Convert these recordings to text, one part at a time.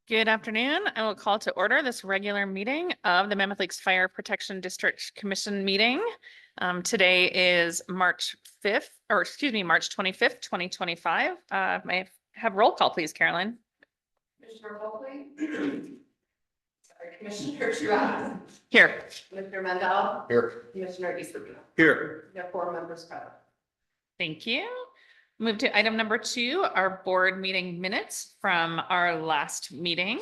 Good afternoon. I will call to order this regular meeting of the Mammoth Lakes Fire Protection District Commission meeting. Today is March 5th, or excuse me, March 25th, 2025. May I have roll call, please, Caroline? Commissioner Bulkley. Sorry, Commissioner Truax. Here. Commissioner Mendel. Here. Commissioner Easterby. Here. We have 4 members present. Thank you. Move to item number 2, our board meeting minutes from our last meeting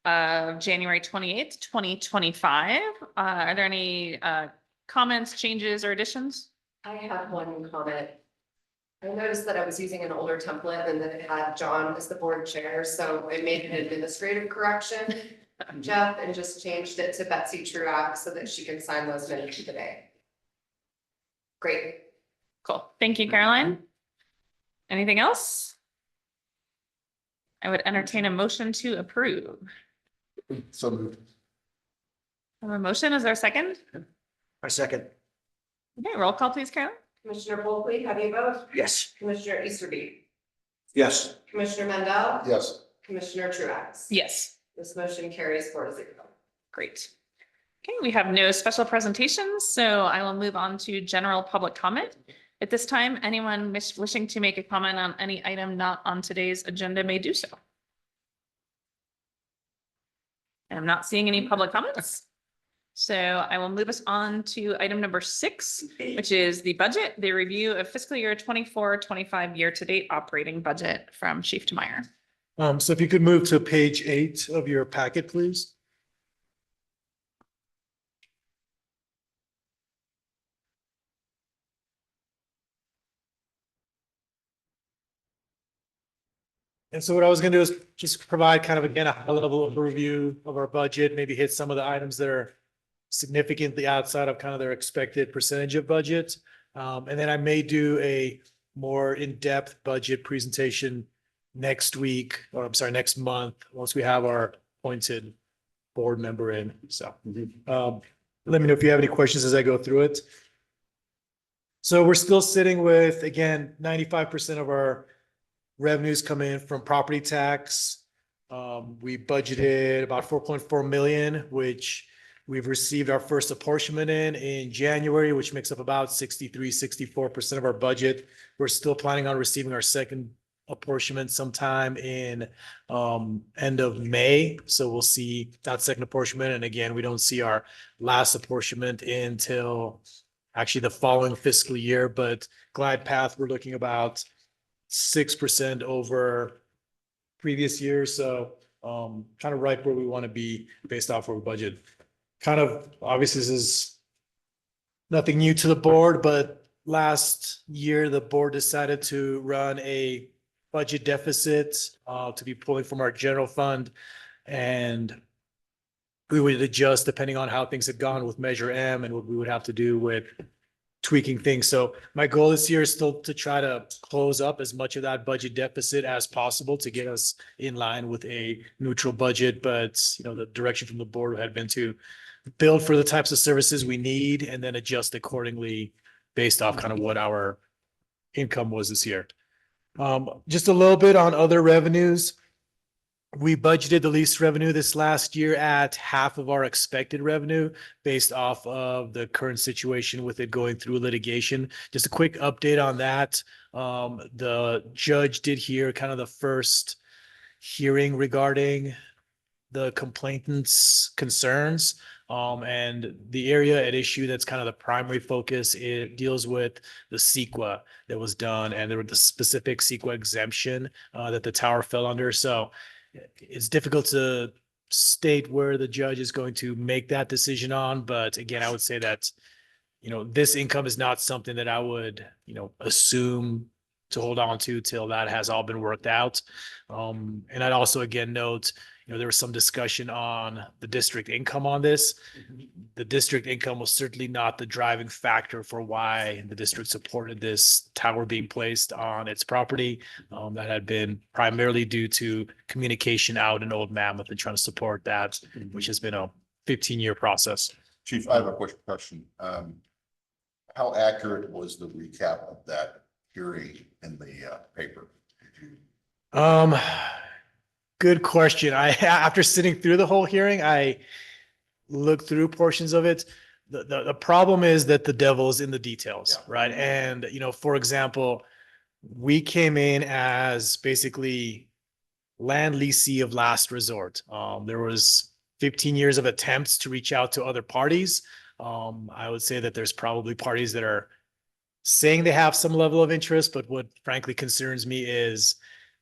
of January 28th, 2025. Are there any comments, changes, or additions? I have one comment. I noticed that I was using an older template and that it had John as the board chair, so I made an administrative correction, Jeff, and just changed it to Betsy Truax so that she can sign those minutes today. Great. Cool. Thank you, Caroline. Anything else? I would entertain a motion to approve. So moved. I have a motion. Is there a second? I second. Okay, roll call, please, Caroline. Commissioner Bulkley, how do you vote? Yes. Commissioner Easterby. Yes. Commissioner Mendel. Yes. Commissioner Truax. Yes. This motion carries 4-0. Great. Okay, we have no special presentations, so I will move on to general public comment. At this time, anyone wishing to make a comment on any item not on today's agenda may do so. I'm not seeing any public comments. So I will move us on to item number 6, which is the budget, the review of fiscal year 24-25 year-to-date operating budget from Chief Meyer. So if you could move to page 8 of your packet, please. And so what I was going to do is just provide kind of, again, a high level overview of our budget, maybe hit some of the items that are significantly outside of kind of their expected percentage of budget. And then I may do a more in-depth budget presentation next week, or I'm sorry, next month, once we have our appointed board member in. So let me know if you have any questions as I go through it. So we're still sitting with, again, 95% of our revenues come in from property tax. We budgeted about 4.4 million, which we've received our first apportionment in January, which makes up about 64% of our budget. We're still planning on receiving our second apportionment sometime in end of May. So we'll see that second apportionment. And again, we don't see our last apportionment until actually the following fiscal year, but glide path, we're looking about 6% over previous years. So kind of right where we want to be based off our budget. Kind of obviously this is nothing new to the board, but last year the board decided to run a budget deficit to be pulling from our general fund, and we would adjust depending on how things had gone with Measure M and what we would have to do with tweaking things. So my goal this year is still to try to close up as much of that budget deficit as possible to get us in line with a neutral budget. But you know, the direction from the board had been to build for the types of services we need and then adjust accordingly based off kind of what our income was this year. Just a little bit on other revenues. We budgeted the lease revenue this last year at half of our expected revenue based off of the current situation with it going through litigation. Just a quick update on that. The judge did hear kind of the first hearing regarding the complainant's concerns. And the area at issue that's kind of the primary focus, it deals with the CEQA that was done, and there was the specific CEQA exemption that the tower fell under. So it's difficult to state where the judge is going to make that decision on. But again, I would say that, you know, this income is not something that I would, you know, assume to hold on to till that has all been worked out. And I'd also, again, note, you know, there was some discussion on the district income on this. The district income was certainly not the driving factor for why the district supported this tower being placed on its property. That had been primarily due to communication out in Old Mammoth and trying to support that, which has been a 15-year process. Chief, I have a quick question. How accurate was the recap of that hearing in the paper? Good question. After sitting through the whole hearing, I looked through portions of it. The problem is that the devil is in the details, Yeah. right? And, for example, we came in as basically land leasee of last resort. There was 15 years of attempts to reach out to other parties. I would say that there's probably parties that are saying they have some level of interest, but what frankly concerns me is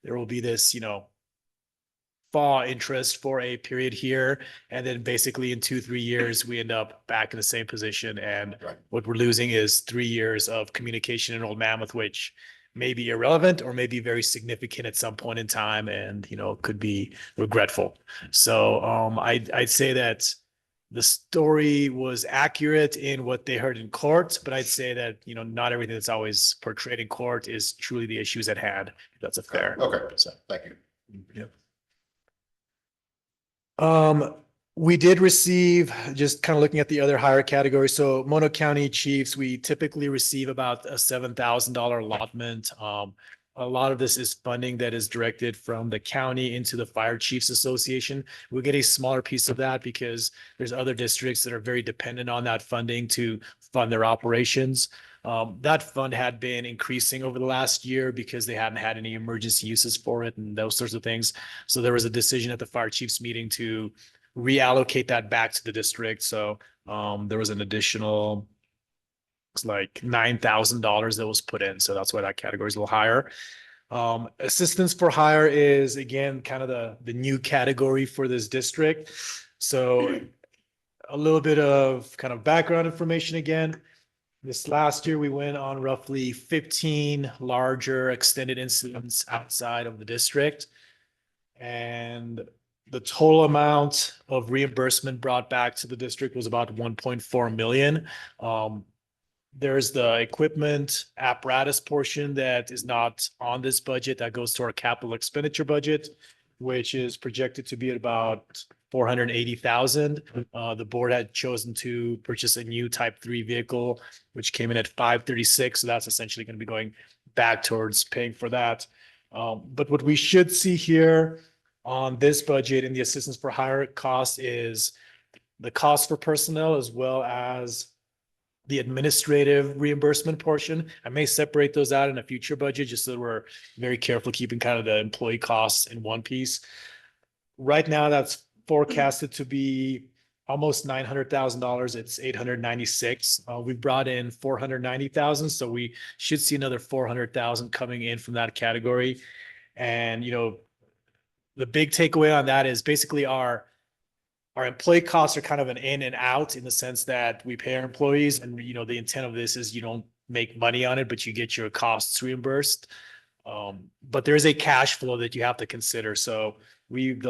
there will be this, thaw interest for a period here. And then basically in 2-3 years, we end up back in the same position. And Right. what we're losing is 3 years of communication in Old Mammoth, which may be irrelevant or may be very significant at some point in time and, could be regretful. So I'd say that the story was accurate in what they heard in court, but I'd say that, not everything that's always portrayed in court is truly the issues at hand. If that's a fair. Okay, So, thank you. yep. We did receive, just kind of looking at the other higher categories. So Mono County Chiefs, we typically receive about a $7,000 allotment. A lot of this is funding that is directed from the county into the Fire Chiefs Association. We'll get a smaller piece of that because there's other districts that are very dependent on that funding to fund their operations. That fund had been increasing over the last year because they hadn't had any emergency uses for it and those sorts of things. So there was a decision at the Fire Chiefs meeting to reallocate that back to the district. So there was an additional, it's like $9,000 that was put in. So that's why that category is a little higher. Assistance for hire is again kind of the new category for this district. So a little bit of kind of background information again. This last year, we went on roughly 15 larger extended incidents outside of the district. And the total amount of reimbursement brought back to the district was about 1.4 million. There's the equipment apparatus portion that is not on this budget that goes to our capital expenditure budget, which is projected to be at about 480,000. The board had chosen to purchase a new Type 3 vehicle, which came in at 536. So that's essentially going to be going back towards paying for that. But what we should see here on this budget in the assistance for hire cost is the cost for personnel as well as the administrative reimbursement portion. I may separate those out in a future budget just so that we're very careful keeping kind of the employee costs in one piece. Right now, that's forecasted to be almost $900,000. It's 896. We brought in 490,000, so we should see another 400,000 coming in from that category. And the big takeaway on that is basically our employee costs are kind of an in and out in the sense that we pay our employees, and the intent of this is you don't make money on it, but you get your costs reimbursed. But there is a cash flow that you have to consider. So we've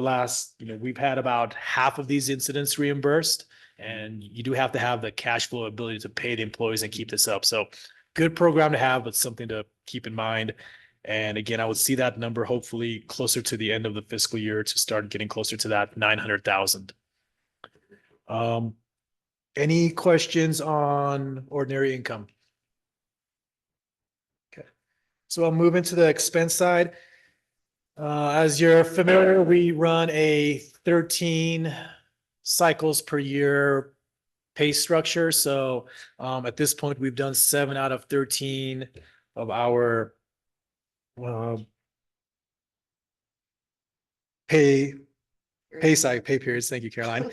had about half of these incidents reimbursed, and you do have to have the cash flow ability to pay the employees and keep this up. So good program to have, but something to keep in mind. And again, I would see that number hopefully closer to the end of the fiscal year to start getting closer to that 900,000. Any questions on ordinary income? Okay, so I'll move into the expense side. As you're familiar, we run a 13 cycles per year pay structure. So at this point, we've done 7 out of 13 of our pay periods. Thank you, Caroline.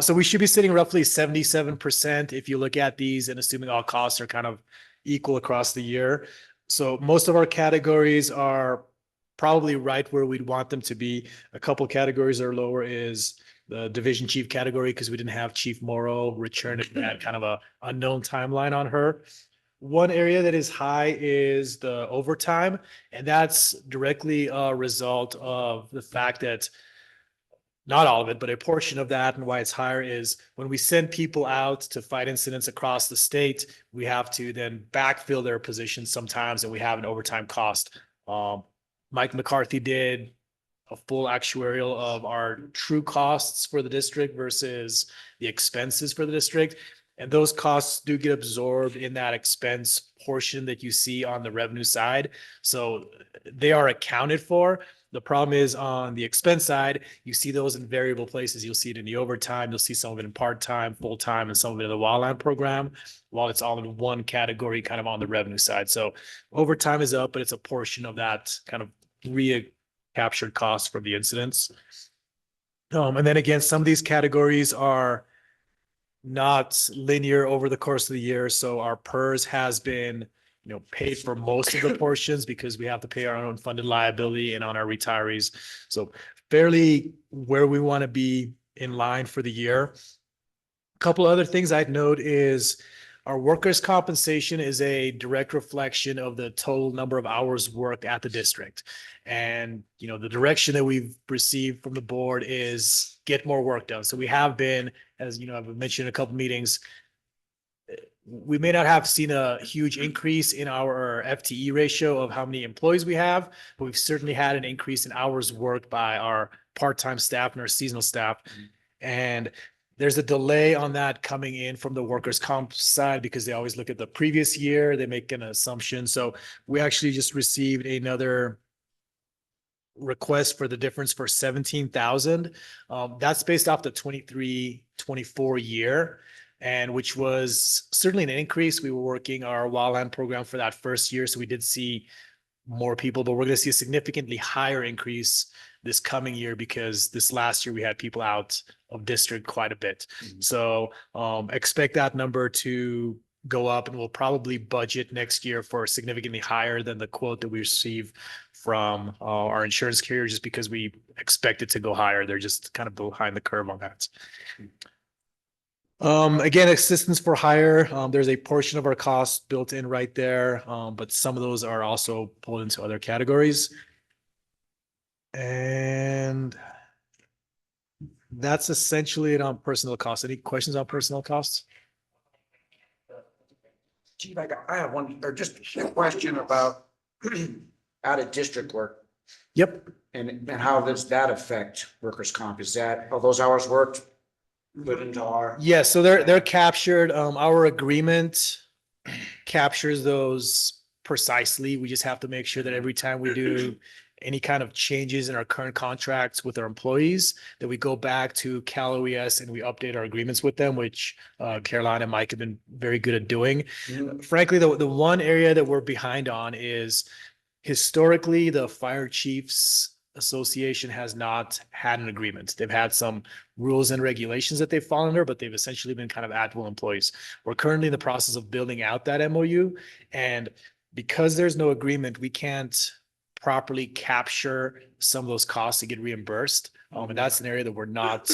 So we should be sitting roughly 77% if you look at these and assuming all costs are kind of equal across the year. So most of our categories are probably right where we'd want them to be. A couple categories that are lower is the division chief category because we didn't have Chief Morrow return. It had kind of a unknown timeline on her. One area that is high is the overtime, and that's directly a result of the fact that not all of it, but a portion of that and why it's higher is when we send people out to fight incidents across the state, we have to then backfill their positions sometimes, and we have an overtime cost. Mike McCarthy did a full actuarial of our true costs for the district versus the expenses for the district. And those costs do get absorbed in that expense portion that you see on the revenue side. So they are accounted for, The problem is on the expense side, you see those in variable places. You'll see it in the overtime, you'll see some of it in part-time, full-time, and some of it in the wildland program, while it's all in one category kind of on the revenue side. So overtime is up, but it's a portion of that kind of recaptured cost from the incidents. And then again, some of these categories are not linear over the course of the year. So our PERS has been, paid for most of the portions because we have to pay our own funded liability and on our retirees. So fairly where we want to be in line for the year. A couple other things I'd note is our workers' compensation is a direct reflection of the total number of hours worked at the district. And, the direction that we've received from the board is get more work done. So we have been, as I've mentioned in a couple meetings, we may not have seen a huge increase in our FTE ratio of how many employees we have, but we've certainly had an increase in hours worked by our part-time staff and our seasonal staff. And there's a delay on that coming in from the workers' comp side because they always look at the previous year, they make an assumption. So we actually just received another request for the difference for 17,000. That's based off the 23-24 year, and which was certainly an increase. We were working our wildland program for that first year, so we did see more people, but we're going to see a significantly higher increase this coming year because this last year we had people out of district quite a bit. So expect that number to go up, and we'll probably budget next year for significantly higher than the quote that we receive from our insurance carrier, just because we expect it to go higher. They're just kind of behind the curve on that. Again, assistance for hire, there's a portion of our costs built in right there, but some of those are also pulled into other categories. And that's essentially it on personnel costs. Any questions on personnel costs? Chief, I have one, or just a question about out of district work Yep. and how does that affect workers' comp? Is that, are those hours worked put into our? Yeah, so they're captured. Our agreement captures those precisely. We just have to make sure that every time we do any kind of changes in our current contracts with our employees, that we go back to Cal OES and we update our agreements with them, which Caroline and Mike have been very good at doing. Frankly, the one area that we're behind on is historically the Fire Chiefs Association has not had an agreement. They've had some rules and regulations that they've fallen under, but they've essentially been kind of at-will employees. We're currently in the process of building out that MOU, and because there's no agreement, we can't properly capture some of those costs to get reimbursed. And that's an area that we're not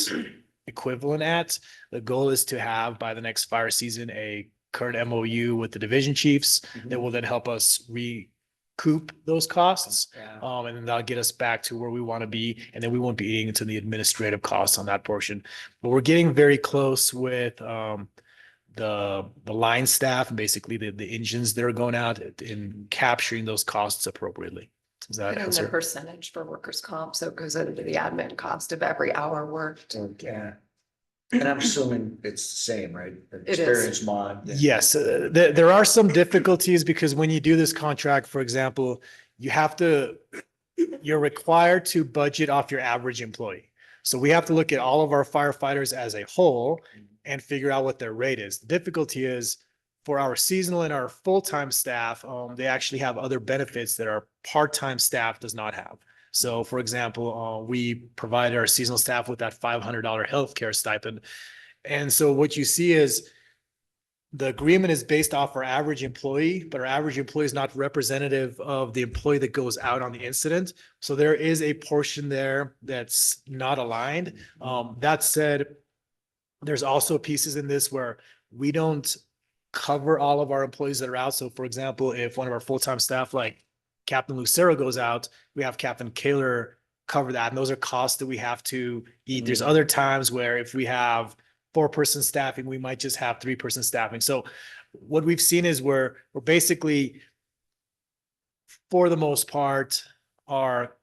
equivalent at. The goal is to have by the next fire season a current MOU with the division chiefs that will then help us recoup those costs. And then that'll get us back to where we want to be. And then we won't be eating into the administrative costs on that portion. But we're getting very close with the line staff and basically the engines that are going out in capturing those costs appropriately. Does that And the answer? percentage for workers' comp, so it goes into the admin cost of every hour worked. Okay. And I'm assuming it's the same, right? is. Experience mod. Yes, there are some difficulties because when you do this contract, for example, you're required to budget off your average employee. So we have to look at all of our firefighters as a whole and figure out what their rate is. The difficulty is for our seasonal and our full-time staff, they actually have other benefits that our part-time staff does not have. So for example, we provide our seasonal staff with that $500 healthcare stipend. And so what you see is the agreement is based off our average employee, but our average employee is not representative of the employee that goes out on the incident. So there is a portion there that's not aligned. That said, there's also pieces in this where we don't cover all of our employees that are out. So for example, if one of our full-time staff, like Captain Lucero goes out, we have Captain Kaler cover that. And those are costs that we have to eat. There's other times where if we have 4-person staffing, we might just have 3-person staffing. So what we've seen is we're basically, for the most part, our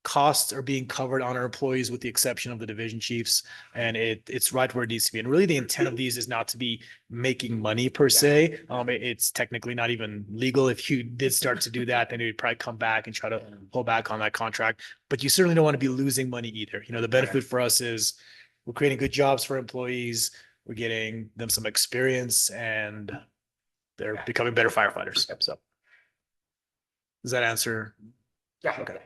costs are being covered on our employees with the exception of the division chiefs. And it's right where it needs to be. And really the intent of these is not to be making money per se. It's technically not even legal. If you did start to do that, then it would probably come back and try to pull back on that contract. But you certainly don't want to be losing money either. You know, the benefit for us is we're creating good jobs for employees. We're getting them some experience and they're becoming better firefighters. So does that answer? Yeah. Okay.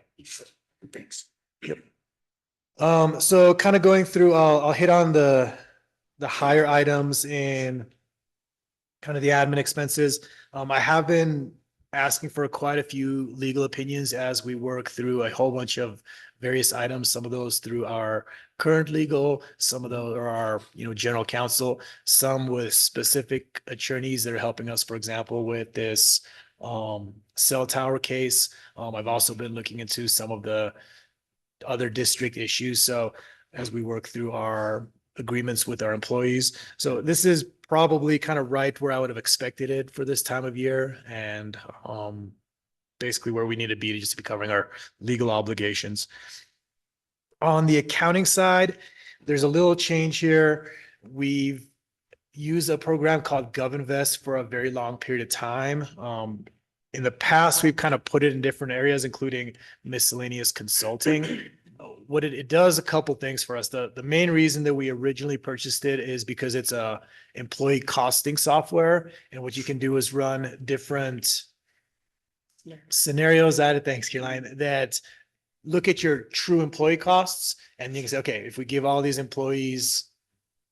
Thanks. So kind of going through, I'll hit on the higher items in kind of the admin expenses. I have been asking for quite a few legal opinions as we work through a whole bunch of various items, some of those through our current legal, some of those are our, general counsel, some with specific attorneys that are helping us, for example, with this cell tower case. I've also been looking into some of the other district issues. So as we work through our agreements with our employees. So this is probably kind of right where I would have expected it for this time of year and basically where we need to be to just be covering our legal obligations. On the accounting side, there's a little change here. We've used a program called GovInvest for a very long period of time. In the past, we've kind of put it in different areas, including miscellaneous consulting. What it does a couple things for us. The main reason that we originally purchased it is because it's a employee costing software. And what you can do is run different scenarios at it. Thanks, Caroline, that look at your true employee costs. And you can say, okay, if we give all these employees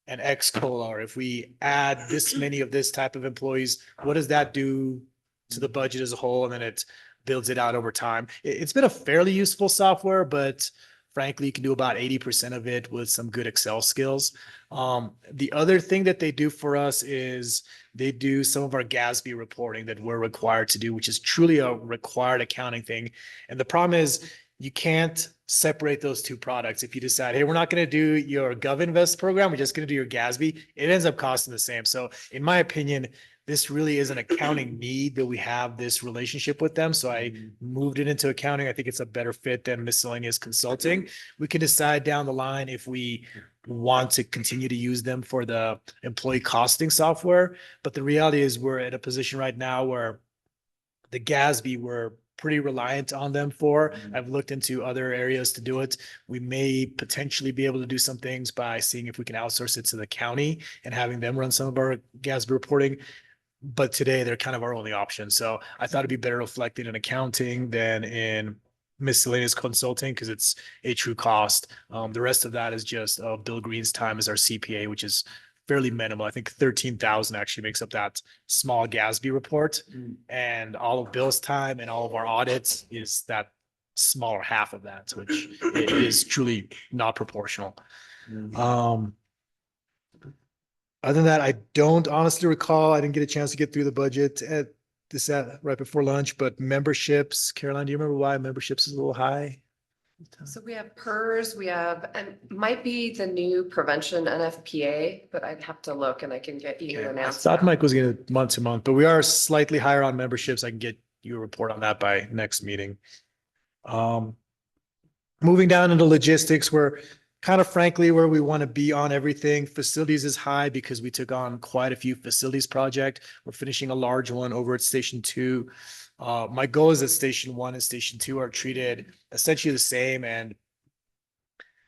an X COLA, or if we add this many of this type of employees, what does that do to the budget as a whole? And then it builds it out over time. It's been a fairly useful software, but frankly, you can do about 80% of it with some good Excel skills. The other thing that they do for us is they do some of our GASB reporting that we're required to do, which is truly a required accounting thing. And the problem is you can't separate those two products. If you decide, hey, we're not going to do your GovInvest program, we're just going to do your GASB, it ends up costing the same. So in my opinion, this really is an accounting need that we have this relationship with them. So I moved it into accounting. I think it's a better fit than miscellaneous consulting. We can decide down the line if we want to continue to use them for the employee costing software. But the reality is we're at a position right now where the GASB, we're pretty reliant on them for. I've looked into other areas to do it. We may potentially be able to do some things by seeing if we can outsource it to the county and having them run some of our GASB reporting. But today they're kind of our only option. So I thought it'd be better reflected in accounting than in miscellaneous consulting because it's a true cost. The rest of that is just Bill Green's time as our CPA, which is fairly minimal. I think 13,000 actually makes up that small GASB report, and all of Bill's time and all of our audits is that smaller half of that, which is truly not proportional. Other than that, I don't honestly recall. I didn't get a chance to get through the budget at right before lunch, but memberships, Caroline, do you remember why memberships is a little high? So we have PERS, we have, and might be the new prevention NFPA, but I'd have to look and I can get you an I answer. thought Mike was going to month to month, but we are slightly higher on memberships. I can get you a report on that by next meeting. Moving down into logistics, we're kind of frankly where we want to be on everything. Facilities is high because we took on quite a few facilities project. We're finishing a large one over at Station 2. My goal is that Station 1 and Station 2 are treated essentially the same. And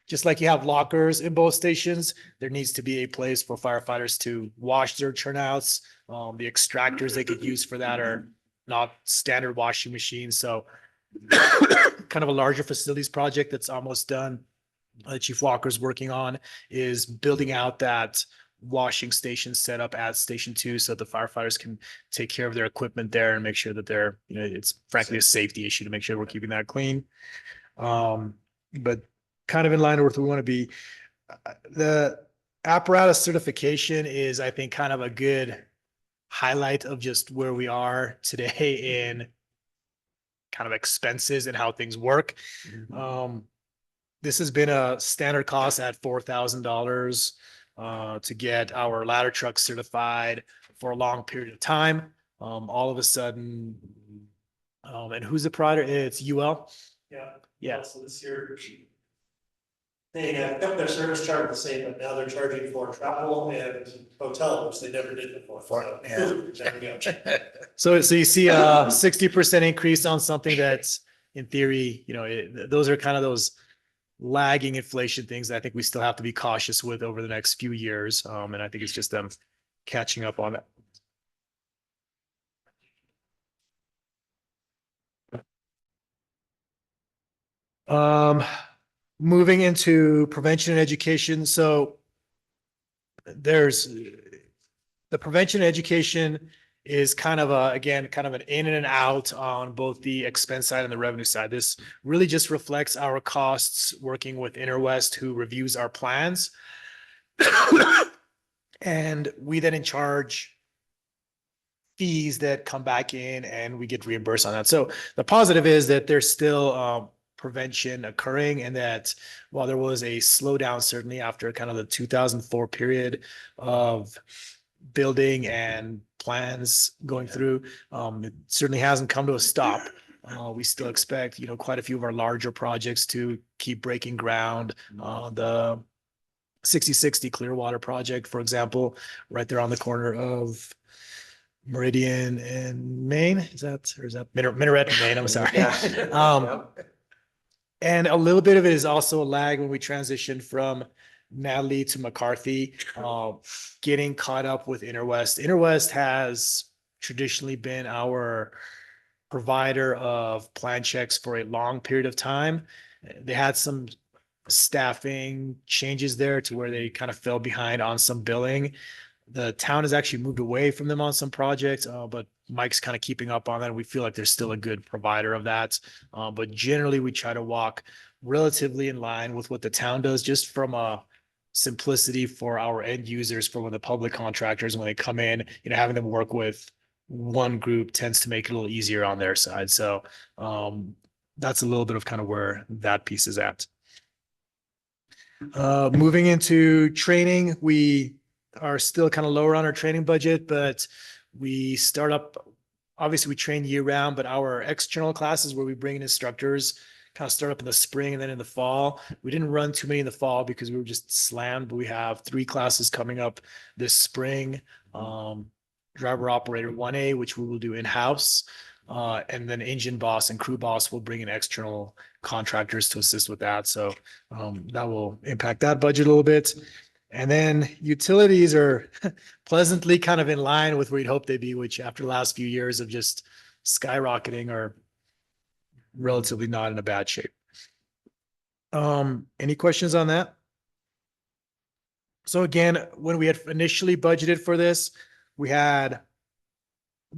just like you have lockers in both stations, there needs to be a place for firefighters to wash their turnouts. The extractors they could use for that are not standard washing machines. So kind of a larger facilities project that's almost done. Chief Walker's working on is building out that washing station set up at Station 2 so that the firefighters can take care of their equipment there and make sure that they're, it's frankly a safety issue to make sure we're keeping that clean. But kind of in line with where we want to be. The apparatus certification is, I think, kind of a good highlight of just where we are today in kind of expenses and how things work. This has been a standard cost at $4,000 to get our ladder truck certified for a long period of time. All of a sudden, and who's the provider? It's UL. Yeah. Yeah. So this year, they have kept their service charge the same, but now they're charging for travel and hotel, which they never did before. So, there we go. So you see a 60% increase on something that's in theory, those are kind of those lagging inflation things that I think we still have to be cautious with over the next few years. And I think it's just them catching up on that. Moving into prevention and education. So there's the prevention and education is kind of kind of an in and an out on both the expense side and the revenue side. This really just reflects our costs working with Interwest, who reviews our plans. And we then in charge fees that come back in and we get reimbursed on that. So the positive is that there's still prevention occurring, and that while there was a slowdown, certainly after kind of the 2004 period of building and plans going through, it certainly hasn't come to a stop. We still expect, quite a few of our larger projects to keep breaking ground. The 6060 Clearwater project, for example, right there on the corner of Meridian and Maine. Is that Minaret and Maine? I'm sorry. And a little bit of it is also a lag when we transition from Natalie to McCarthy, getting caught up with Interwest. Interwest has traditionally been our provider of plan checks for a long period of time. They had some staffing changes there to where they kind of fell behind on some billing. The town has actually moved away from them on some projects, but Mike's kind of keeping up on that. We feel like they're still a good provider of that. But generally, we try to walk relatively in line with what the town does, just from a simplicity for our end users, for when the public contractors, when they come in, having them work with one group tends to make it a little easier on their side. So that's a little bit of kind of where that piece is at. Moving into training, we are still kind of lower on our training budget, but we start up, obviously we train year round, but our external classes where we bring in instructors kind of start up in the spring and then in the fall. We didn't run too many in the fall because we were just slammed, but we have 3 classes coming up this spring. Driver operator 1A, which we will do in-house. And then engine boss and crew boss will bring in external contractors to assist with that. So that will impact that budget a little bit. And then utilities are pleasantly kind of in line with where you'd hope they'd be, which after the last few years of just skyrocketing are relatively not in a bad shape. Any questions on that? So again, when we had initially budgeted for this, we had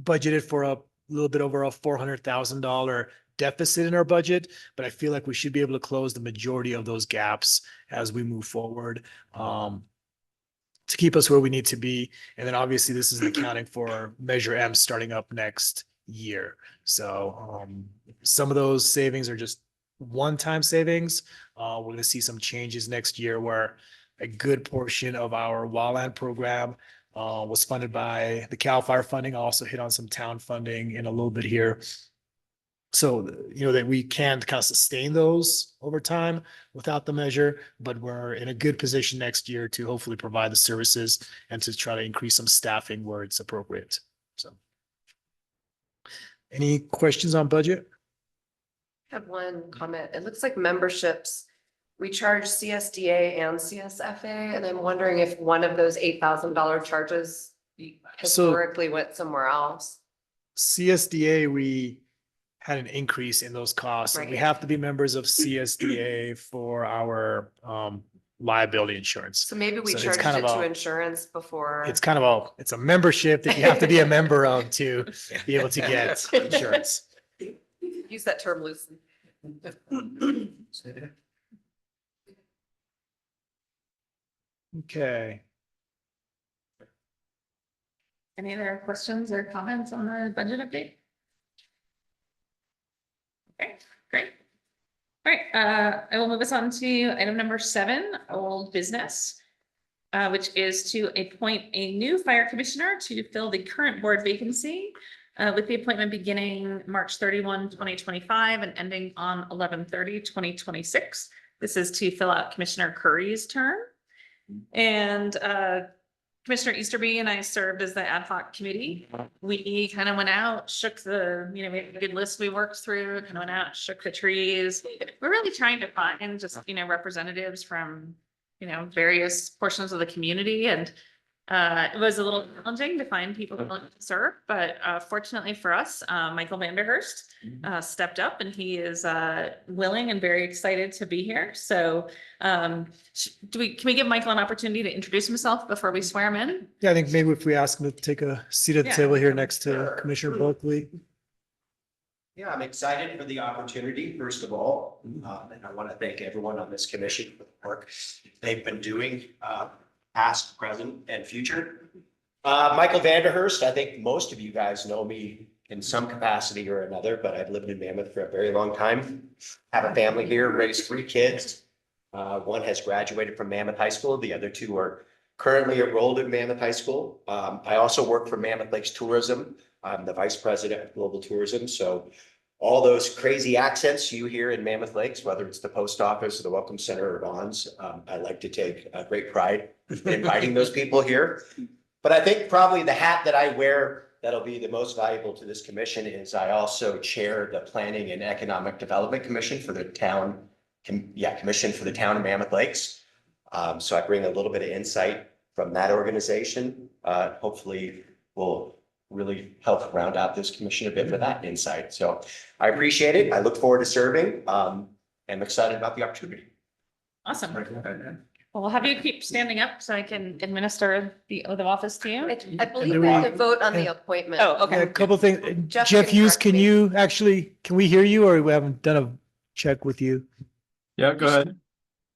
budgeted for a little bit over a $400,000 deficit in our budget, but I feel like we should be able to close the majority of those gaps as we move forward, to keep us where we need to be. And then obviously this is accounting for Measure M starting up next year. So some of those savings are just one-time savings. We're going to see some changes next year where a good portion of our wildland program was funded by the CAL FIRE funding. I'll also hit on some town funding in a little bit here. So, that we can kind of sustain those over time without the measure, but we're in a good position next year to hopefully provide the services and to try to increase some staffing where it's appropriate. So any questions on budget? I have one comment. It looks like memberships, we charge CSDA and CSFA, and I'm wondering if one of those $8,000 charges historically went somewhere else. CSDA, we had an increase in those costs. And we have to be members of CSDA for our liability insurance. So maybe we So it's charged kind it of to a- insurance before. It's kind of it's a membership that you have to be a member of to be able to get insurance. Use that term loosely. Okay. Any other questions or comments on the budget update? Okay, great. All right, I will move us on to item number 7, old business, which is to appoint a new fire commissioner to fill the current board vacancy. with the appointment beginning March 31, 2025, and ending on 11/30/2026. This is to fill out Commissioner Curry's term. And Commissioner Easterby and I served as the ad hoc committee. We kind of went out, shook the, we had a good list we worked through, kind of went out, shook the trees. We're really trying to find just, representatives from, various portions of the community. And it was a little challenging to find people willing to serve, but fortunately for us, Michael Vanderhurst stepped up, and he is willing and very excited to be here. So can we give Michael an opportunity to introduce himself before we swear him in? Yeah, I think maybe if we ask him to take a seat at the Yeah. table here next to Commissioner Bulkley. Yeah, I'm excited for the opportunity, first of all, and I want to thank everyone on this commission for the work they've been doing, past, present, and future. Michael Vanderhurst, I think most of you guys know me in some capacity or another, but I've lived in Mammoth for a very long time. Have a family here, raised 3 kids. One has graduated from Mammoth High School. The other 2 are currently enrolled in Mammoth High School. I also work for Mammoth Lakes Tourism. I'm the vice president of global tourism. So all those crazy accents you hear in Mammoth Lakes, whether it's the post office or the Welcome Center or Vons, I like to take great pride in inviting those people here. But I think probably the hat that I wear that'll be the most valuable to this commission is I also chair the Planning and Economic Development Commission for the town, commission for the town of Mammoth Lakes. So I bring a little bit of insight from that organization. Hopefully will really help round out this commission a bit for that insight. So I appreciate it. I look forward to serving. And I'm excited about the opportunity. Awesome. Well, we'll have you keep standing up so I can administer the oath of office to you. I believe we have to vote on the appointment. Oh, Yeah, okay. a couple things. Jeff Jeff can Hughes, correct can me. you actually, can we hear you, or we haven't done a check with you? Yeah, go ahead.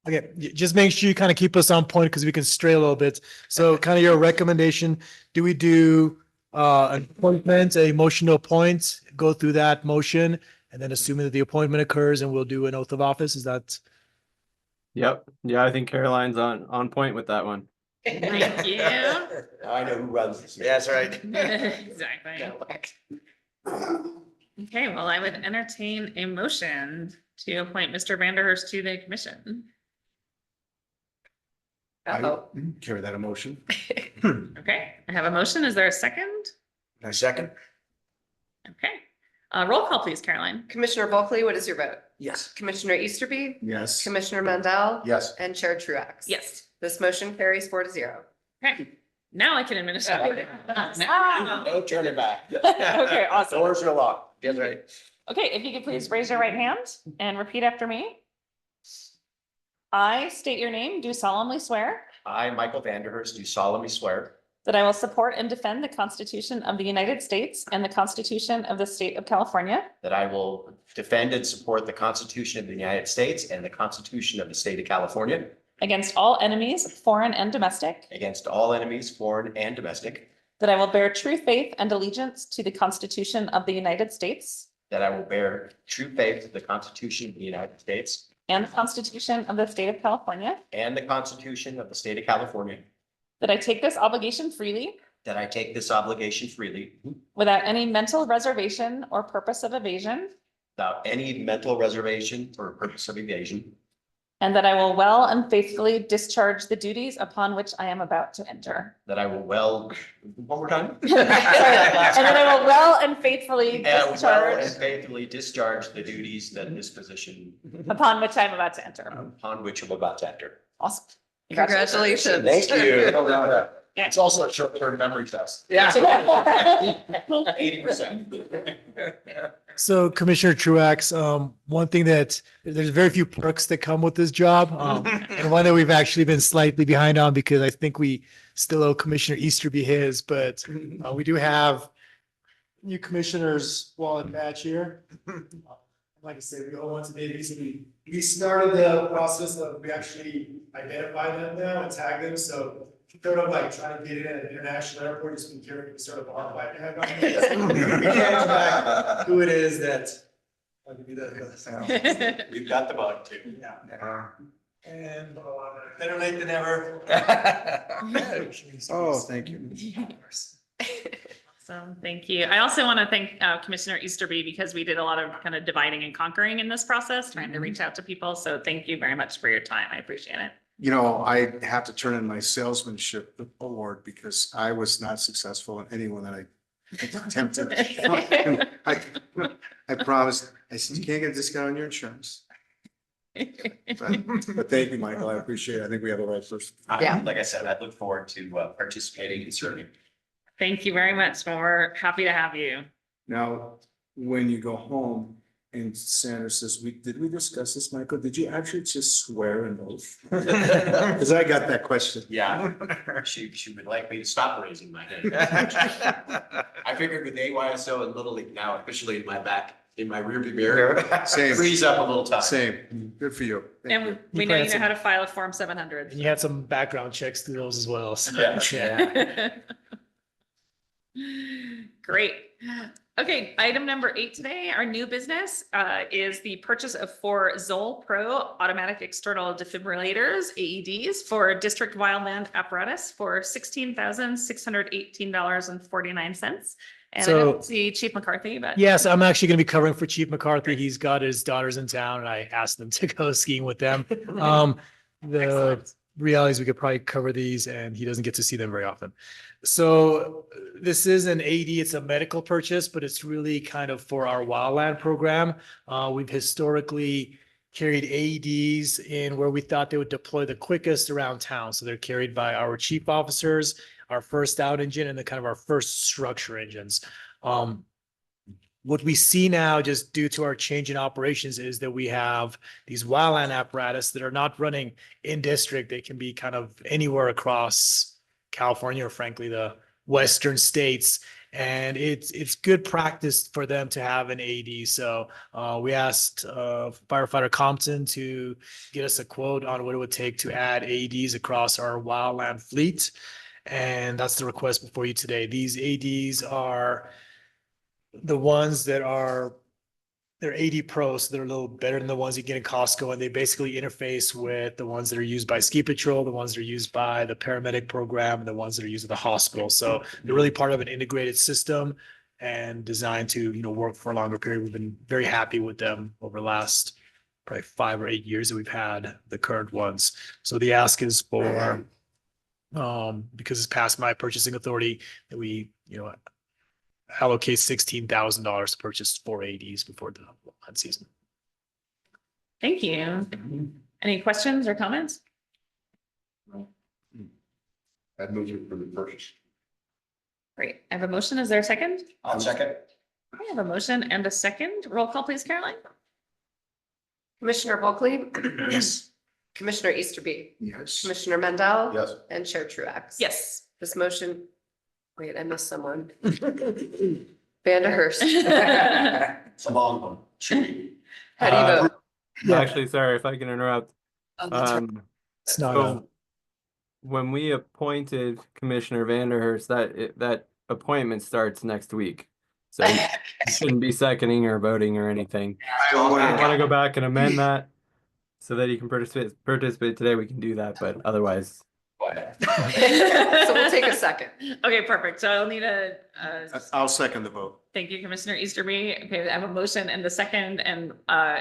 Okay, just make sure you kind of keep us on point because we can stray a little bit. So kind of your recommendation, do we do an appointment, a motion to appoint, go through that motion, and then assuming that the appointment occurs and we'll do an oath of office? Is that? Yep. Yeah, I think Caroline's on point with that one. Thank you. I know who runs this. That's right. Exactly. Okay, well, I would entertain a motion to appoint Mr. Vanderhurst to the commission. Uh-oh. Carry that emotion. Okay, I have a motion. Is there a second? I second. Okay. Roll call, please, Caroline. Commissioner Bulkley, what is your vote? Yes. Commissioner Easterby, Yes. Commissioner Mandel, Yes. and Chair Truax. Yes. This motion carries 4-0. Okay, now I can administer. No turning back. Okay, awesome. Doors are locked. That's right. Okay, if you could please raise your right hand and repeat after me. I state your name, do solemnly swear I, Michael Vanderhurst, do solemnly swear that I will support and defend the Constitution of the United States and the Constitution of the State of California that I will defend and support the Constitution of the United States and the Constitution of the State of California against all enemies, foreign and domestic, against all enemies, foreign and domestic, that I will bear true faith and allegiance to the Constitution of the United States that I will bear true faith to the Constitution of the United States and the Constitution of the State of California, and the Constitution of the State of California, that I take this obligation freely that I take this obligation freely without any mental reservation or purpose of evasion, without any mental reservation or purpose of evasion, and that I will well and faithfully discharge the duties upon which I am about to enter. that I will one more time? And that I will well and faithfully And well and discharge faithfully discharge the duties that this position upon which I am about to enter. upon which I'm about to enter. Awesome. Congratulations. Thank you. It's also a short-term memory test. 80%. So Commissioner Truax, one thing that there's very few perks that come with this job. And one that we've actually been slightly behind on because I think we still owe Commissioner Easterby his, but we do have new commissioners wallet badge here. Like I said, we all want to maybe, so we started the process of, we actually identify them now and tag them, so sort of like trying to get in at an international airport, just be careful, we sort of our flight to have on. We can't track who it is that. I'll give you that sound. We've got the bug too. Yeah. And better late than never. Oh, thank you. Awesome, thank you. I also want to thank Commissioner Easterby because we did a lot of kind of dividing and conquering in this process, trying to reach out to people. So thank you very much for your time. I appreciate it. You know, I have to turn in my salesmanship award because I was not successful in anyone that I attempted. I promised, I said, you can't get a discount on your insurance. But thank you, Michael. I appreciate it. I think we have the right person. Yeah. Like I said, I look forward to participating and serving. Thank you very much. We're happy to have you. Now, when you go home and Sandra says, did we discuss this, Michael? Did you actually just swear an oath? Because I got that question. Yeah, she would like me to stop raising my hand. I figured with AYSO and Little League now officially in my rearview mirror, Same. frees up a little time. Same. Good for you. Thank And you. we You know you had know some- how to file a Form 700. And you had some background checks through those as well. So. Yeah. Great. Okay, item number 8 today, our new business is the purchase of 4 Zoll Pro automatic external defibrillators, AEDs, for district wildland apparatus for $16,618.49. And I don't see Chief McCarthy, but. Yes, I'm actually going to be covering for Chief McCarthy. He's got his daughters in town and I asked them to go skiing with them. The Excellent. reality is we could probably cover these and he doesn't get to see them very often. So this is an AD, it's a medical purchase, but it's really kind of for our wildland program. We've historically carried AEDs in where we thought they would deploy the quickest around town. So they're carried by our chief officers, our first out engine, and the kind of our first structure engines. What we see now, just due to our change in operations, is that we have these wildland apparatus that are not running in district. They can be kind of anywhere across California or frankly, the Western states. And it's good practice for them to have an AED. So we asked firefighter Compton to get us a quote on what it would take to add AEDs across our wildland fleet. And that's the request before you today. These AEDs are the ones that they're AD Pro, so they're a little better than the ones you get in Costco, and they basically interface with the ones that are used by Ski Patrol, the ones that are used by the paramedic program, and the ones that are used at the hospital. So they're really part of an integrated system and designed to, work for a longer period. We've been very happy with them over the last probably 5 or 8 years that we've had the current ones. So the ask is for, because it's past my purchasing authority, that we, allocate $16,000 to purchase 4 AEDs before the hunt season. Thank you. Any questions or comments? I'd move it for the purchase. Great. I have a motion. Is there a second? I'll second. I have a motion and a second. Roll call, please, Caroline. Commissioner Bulkley. Yes. Commissioner Easterby. Yes. Commissioner Mendel. Yes. And Chair Truax. Yes. This motion, wait, I missed someone. Vanderhurst. It's a long one. How do you vote? Yeah. Actually, sorry if I can interrupt. Oh, that's right. It's not, So when we appointed Commissioner Vanderhurst, that appointment starts next week. So you shouldn't be seconding or voting or anything. If you want to go back and amend that so that he can participate today, we can do that, but otherwise. So we'll take a second. Okay, perfect. So I'll need I'll second the vote. thank you, Commissioner Easterby. Okay, I have a motion and the second, and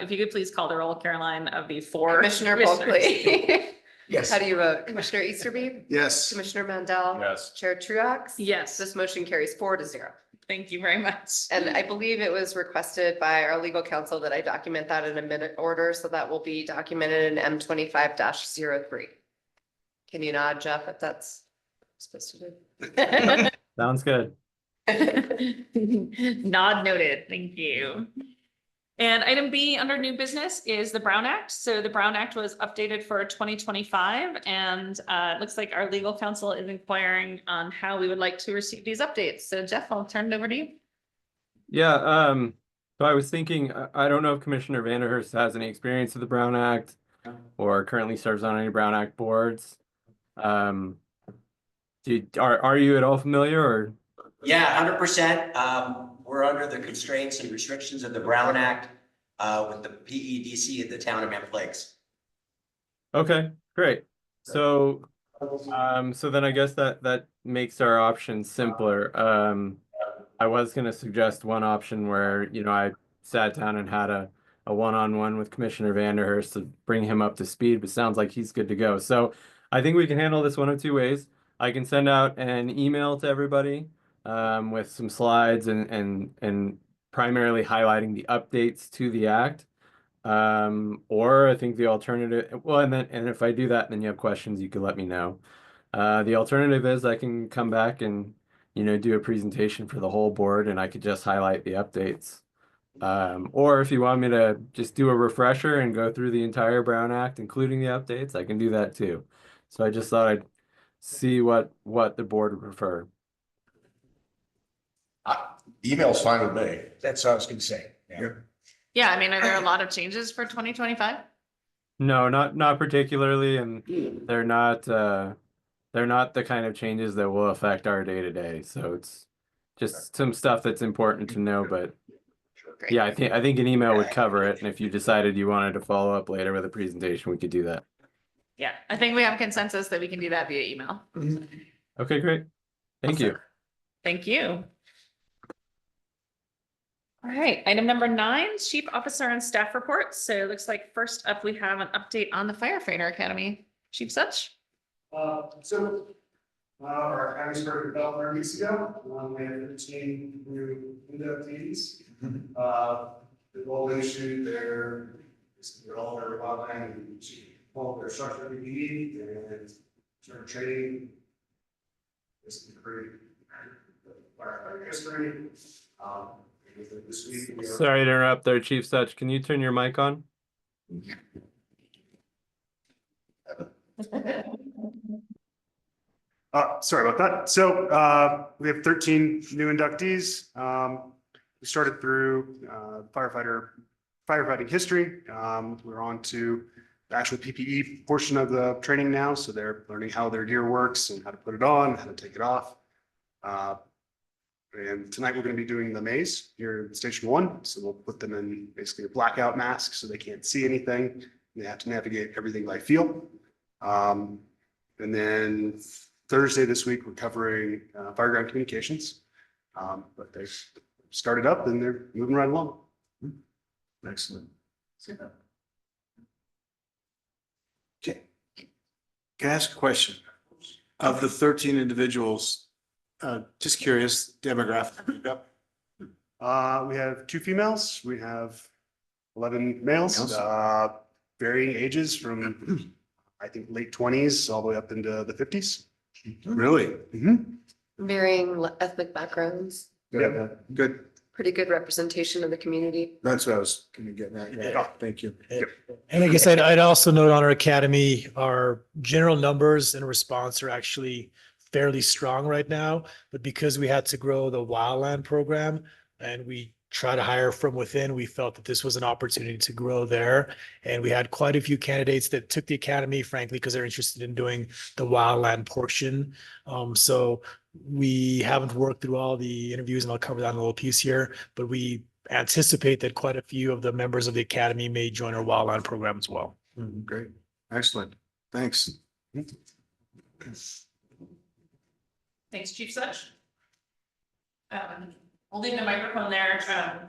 if you could please call the roll, Caroline, of the 4 Commissioner commissioners. Bulkley. Yes. How do you vote? Commissioner Easterby? Yes. Commissioner Mendel? Yes. Chair Truax? Yes, This motion carries 4-0. thank you very much. And I believe it was requested by our legal counsel that I document that in a minute order, so that will be documented in M25-03. Can you nod, Jeff, if that's supposed to do? Sounds good. Nod noted, thank you. And item B under new business is the Brown Act. So the Brown Act was updated for 2025, and it looks like our legal counsel is inquiring on how we would like to receive these updates. So Jeff, I'll turn it over to you. Yeah, so I was thinking, I don't know if Commissioner Vanderhurst has any experience with the Brown Act or currently serves on any Brown Act boards. Are you at all familiar or? Yeah, 100%. We're under the constraints and restrictions of the Brown Act with the PEDC at the town of Mammoth Lakes. Okay, great. So, so then I guess that makes our options simpler. I was gonna suggest one option where, I sat down and had a one-on-one with Commissioner Vanderhurst to bring him up to speed, but sounds like he's good to go. So I think we can handle this one of two ways. I can send out an email to everybody with some slides and primarily highlighting the updates to the act. Or I think the alternative, well, and if I do that, then you have questions, you can let me know. The alternative is I can come back and, do a presentation for the whole board and I could just highlight the updates. Or if you want me to just do a refresher and go through the entire Brown Act, including the updates, I can do that too. So I just thought I'd see what the board would prefer. Email's fine with me. That's what I was gonna say. Yeah. Yeah, I mean, are there a lot of changes for 2025? No, not particularly, and they're not the kind of changes that will affect our day to day. So it's just some stuff that's important to know, but Great. yeah, I think an email would cover it. And if you decided you wanted to follow up later with a presentation, we could do that. Yeah, I think we have consensus that we can do that via email. Okay, great. Thank you. Thank you. All right, item number 9, Chief Officer and Staff Reports. So it looks like first up, we have an update on the Firefighter Academy. Chief Such? Our academy started about 3 weeks ago. We had 15 new inductees. They've all issued their all their outline and all their structure PPE and started training. This is great. Firefighter history. This week we are. Sorry to interrupt there, Chief Such. Can you turn your mic on? Sorry about that. So we have 13 new inductees. We started through firefighting history. We're on to the actual PPE portion of the training now. So they're learning how their gear works and how to put it on, how to take it off. And tonight we're going to be doing the maze here in Station 1. So we'll put them in basically a blackout mask so they can't see anything. They have to navigate everything by feel. And then Thursday this week, we're covering fireground communications. But they've started up and they're moving right along. Excellent. Okay. Can I ask a question? Of the 13 individuals, just curious, demographic makeup? We have 2 females. We have 11 males, Males. varying ages from, I think, late 20s all the way up into the 50s. Really? Varying ethnic backgrounds, Yeah. Good. pretty good representation of the community. That's what I was gonna get at. Yeah, thank you. And I guess I'd also note on our academy, our general numbers and response are actually fairly strong right now. But because we had to grow the wildland program and we try to hire from within, we felt that this was an opportunity to grow there. And we had quite a few candidates that took the academy, frankly, because they're interested in doing the wildland portion. So we haven't worked through all the interviews, and I'll cover that in a little piece here, but we anticipate that quite a few of the members of the academy may join our wildland program as well. Great. Excellent. Thanks. Thanks, Chief Such. I'll leave the microphone there,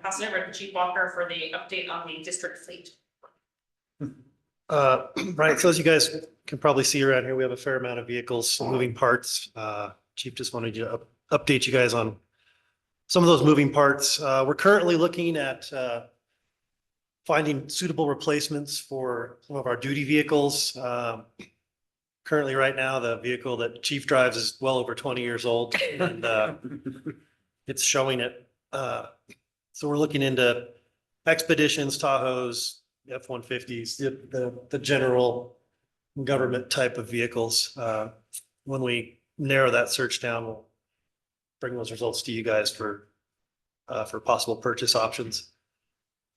pass it over to Chief Walker for the update on the district fleet. Right, so as you guys can probably see around here, we have a fair amount of vehicles, moving parts. Chief just wanted to update you guys on some of those moving parts. We're currently looking at finding suitable replacements for some of our duty vehicles. Currently, right now, the vehicle that Chief drives is well over 20 years old, and it's showing it. So we're looking into Expeditions, Tahoes, F-150s, the general government type of vehicles. When we narrow that search down, we'll bring those results to you guys for possible purchase options.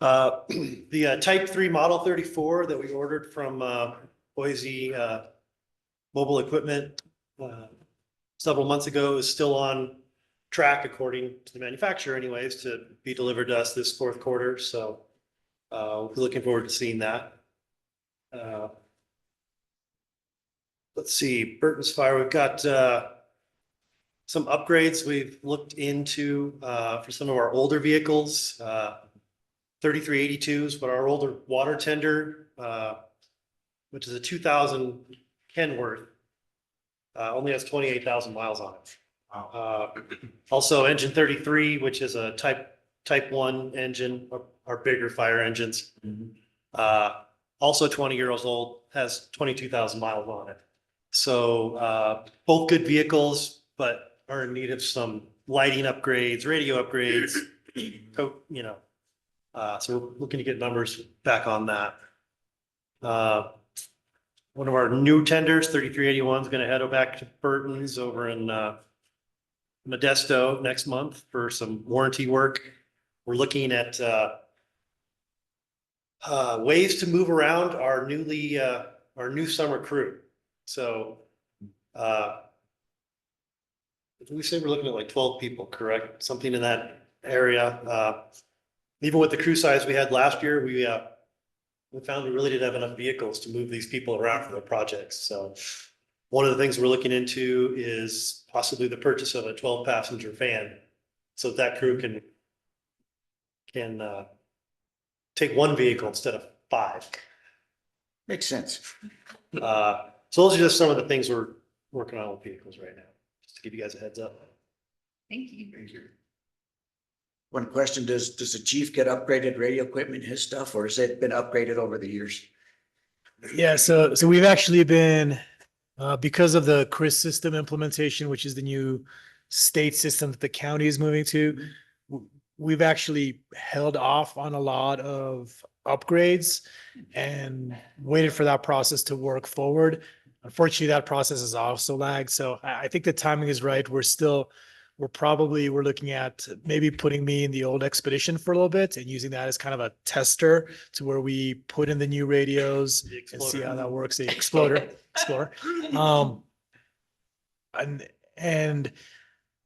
The Type 3 Model 34 that we ordered from Boise Mobile Equipment several months ago is still on track, according to the manufacturer anyways, to be delivered to us this fourth quarter. So we're looking forward to seeing that. Let's see, Burton's Fire, we've got some upgrades we've looked into for some of our older vehicles. 3382s, but our older water tender, which is a 2000 Kenworth, only has 28,000 miles on it. Also engine 33, which is a type 1 engine, our bigger fire engines. Also 20 years old, has 22,000 miles on it. So both good vehicles, but are in need of some lighting upgrades, radio upgrades, you know. So we're looking to get numbers back on that. One of our new tenders, 3381, is going to head back to Burton's over in Modesto next month for some warranty work. We're looking at ways to move around our new summer crew. So we say we're looking at like 12 people, correct? Something in that area. Even with the crew size we had last year, we found we really didn't have enough vehicles to move these people around for the projects. So one of the things we're looking into is possibly the purchase of a 12-passenger van, so that crew can take one vehicle instead of 5. Makes sense. So those are just some of the things we're working on with vehicles right now, just to give you guys a heads up. Thank you. Thank you. One question, does the chief get upgraded radio equipment, his stuff, or has it been upgraded over the years? Yeah, so we've actually been, because of the CRIS system implementation, which is the new state system that the county is moving to, we've actually held off on a lot of upgrades and waited for that process to work forward. Unfortunately, that process has also lagged. So I think the timing is right. We're looking at maybe putting me in the old Expedition for a little bit and using that as kind of a tester to where we put in the new radios and see how that works. The Explorer. And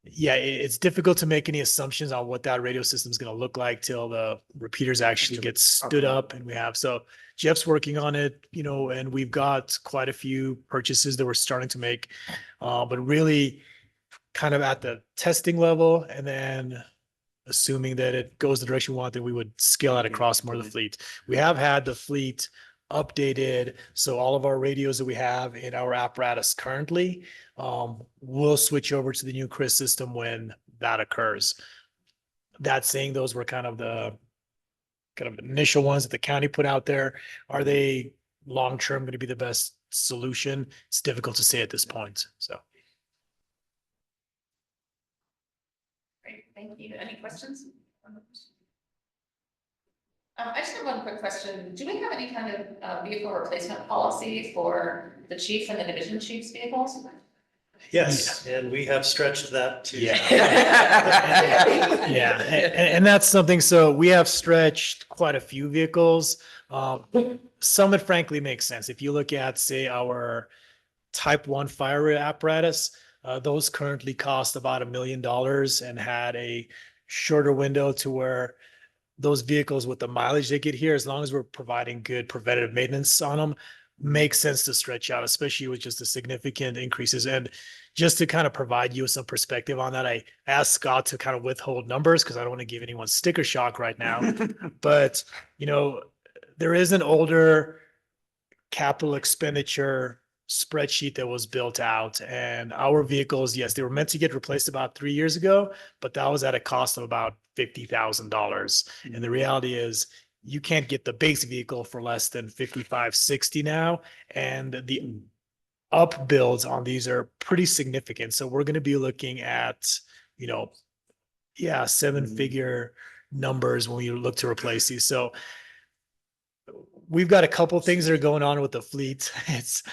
yeah, it's difficult to make any assumptions on what that radio system is going to look like till the repeaters actually get stood up. And so Jeff's working on it, and we've got quite a few purchases that we're starting to make, but really kind of at the testing level, and then assuming that it goes the direction we want, then we would scale that across more of the fleet. We have had the fleet updated, so all of our radios that we have in our apparatus currently will switch over to the new CRIS system when that occurs. That saying, those were kind of the initial ones that the county put out there. Are they long-term going to be the best solution? It's difficult to say at this point. So. Great, thank you. Any questions? I just have one quick question. Do we have any kind of vehicle replacement policy for the chief and the division chief's vehicles? Yes, and we have stretched that to. Yeah. Yeah, and that's something. So we have stretched quite a few vehicles. Some it frankly makes sense. If you look at, say, our Type 1 fire apparatus, those currently cost about $1 million and had a shorter window to where those vehicles with the mileage they get here, as long as we're providing good preventative maintenance on them, makes sense to stretch out, especially with just the significant increases. And just to kind of provide you with some perspective on that, I asked Scott to kind of withhold numbers because I don't want to give anyone sticker shock right now. But, there is an older capital expenditure spreadsheet that was built out, and our vehicles, yes, they were meant to get replaced about 3 years ago, but that was at a cost of about $50,000. And the reality is you can't get the base vehicle for less than 55, 60 now. And the up builds on these are pretty significant. So we're going to be looking at, 7-figure numbers when we look to replace these. So we've got a couple things that are going on with the fleet. It's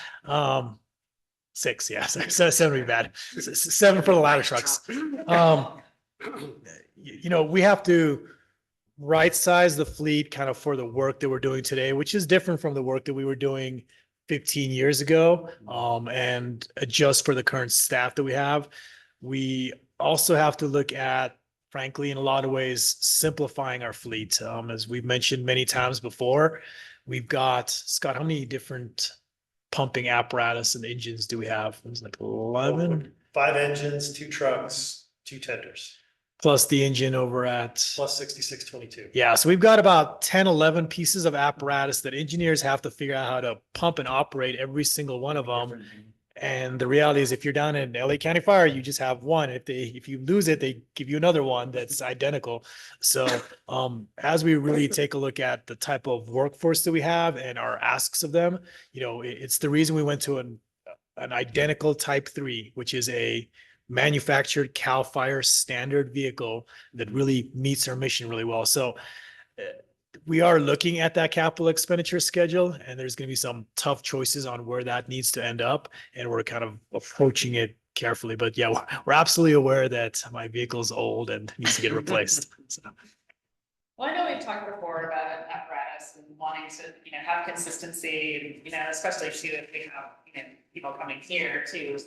6, yeah. So 7 would be bad. 7 for the ladder trucks. We have to right size the fleet kind of for the work that we're doing today, which is different from the work that we were doing 15 years ago, and adjust for the current staff that we have. We also have to look at, frankly, in a lot of ways, simplifying our fleet. As we've mentioned many times before, we've got, Scott, how many different pumping apparatus and engines do we have? It was like 11. 5 engines, 2 trucks, 2 tenders, Plus the engine over at. plus 6622. Yeah, so we've got about 10, 11 pieces of apparatus that engineers have to figure out how to pump and operate every single one of them. And the reality is if you're down in LA County Fire, you just have one. If you lose it, they give you another one that's identical. So as we really take a look at the type of workforce that we have and our asks of them, it's the reason we went to an identical type 3, which is a manufactured CAL FIRE standard vehicle that really meets our mission really well. So we are looking at that capital expenditure schedule, and there's going to be some tough choices on where that needs to end up, and we're kind of approaching it carefully. But yeah, we're absolutely aware that my vehicle is old and needs to get replaced. So. Well, I know we've talked before about apparatus and wanting to, have consistency, especially too, if we have, people coming here too.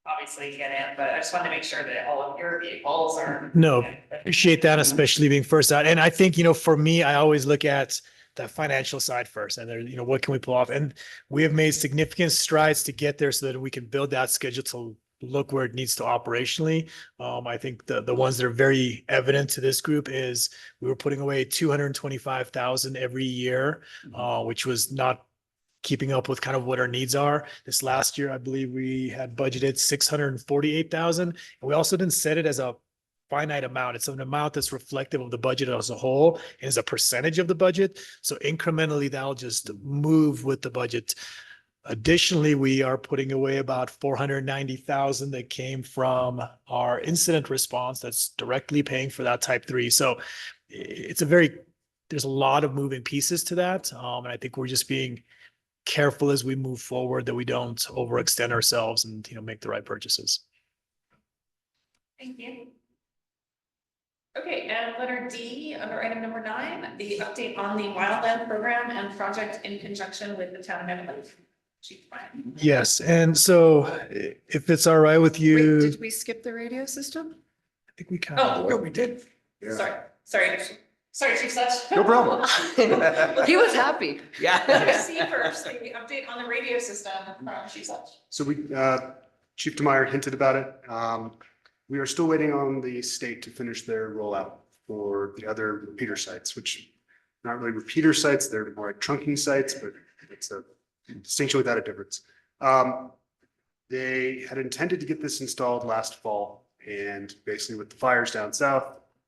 Obviously get in, but I just wanted to make sure that all of your vehicles are. No, appreciate that, especially being first out. And I think, for me, I always look at the financial side first and there, what can we pull off? And we have made significant strides to get there so that we can build that schedule to look where it needs to operationally. I think the ones that are very evident to this group is we were putting away 225,000 every year, which was not keeping up with kind of what our needs are. This last year, I believe we had budgeted 648,000. And we also didn't set it as a finite amount. It's an amount that's reflective of the budget as a whole and is a percentage of the budget. So incrementally, that'll just move with the budget. Additionally, we are putting away about 490,000 that came from our incident response that's directly paying for that type 3. So there's a lot of moving pieces to that. And I think we're just being careful as we move forward that we don't overextend ourselves and make the right purchases. Thank you. Okay, and letter D under item number 9, the update on the wildland program and project in conjunction with the town of MLFPD. Chief Brian. Yes, and so if it's all right with you. Wait, did we skip the radio system? I think we kind of. Oh, we did. Sorry, Chief Such. No problem. He was happy. Yeah. See first, the update on the radio system from Chief Such. So Chief Demeyer hinted about it. We are still waiting on the state to finish their rollout for the other repeater sites, which not really repeater sites, they're more like trunking sites, but it's a distinction without a difference. They had intended to get this installed last fall, and basically with the fires down south,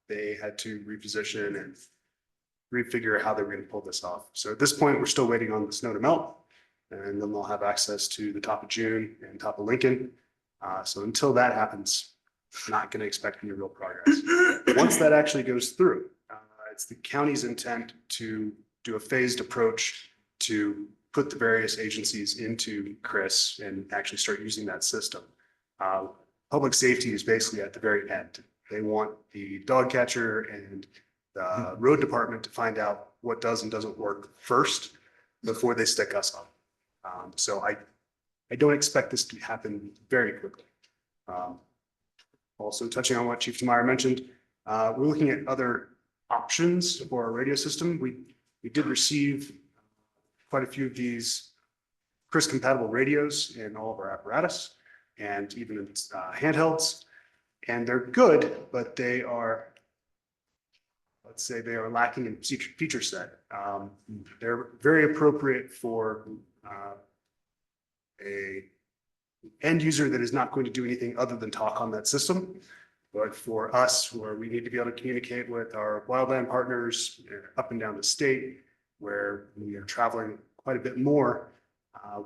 they had to reposition and refigure how they were going to pull this off. So at this point, we're still waiting on the snow to melt, and then they'll have access to the top of June and top of Lincoln. So until that happens, not going to expect any real progress. Once that actually goes through, it's the county's intent to do a phased approach to put the various agencies into CRIS and actually start using that system. Public safety is basically at the very end. They want the dog catcher and the road department to find out what does and doesn't work first before they stick us on. So I don't expect this to happen very quickly. Also touching on what Chief Demeyer mentioned, we're looking at other options for our radio system. We did receive quite a few of these CRIS compatible radios in all of our apparatus and even in handhelds. And they're good, but they are, let's say they are lacking in feature set. They're very appropriate for a end user that is not going to do anything other than talk on that system. But for us, where we need to be able to communicate with our wildland partners up and down the state, where we are traveling quite a bit more,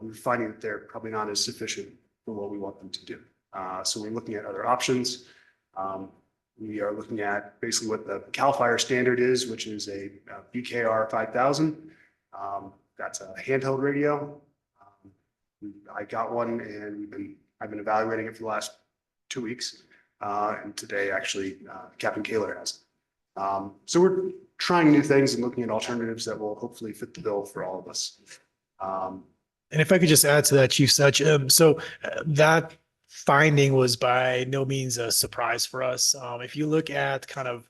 we're finding that they're probably not as sufficient for what we want them to do. So we're looking at other options. We are looking at basically what the CAL FIRE standard is, which is a BKR 5000. That's a handheld radio. I got one and I've been evaluating it for the last 2 weeks. And today actually Captain Kaler has it. So we're trying new things and looking at alternatives that will hopefully fit the bill for all of us. And if I could just add to that, Chief Such, that finding was by no means a surprise for us. If you look at kind of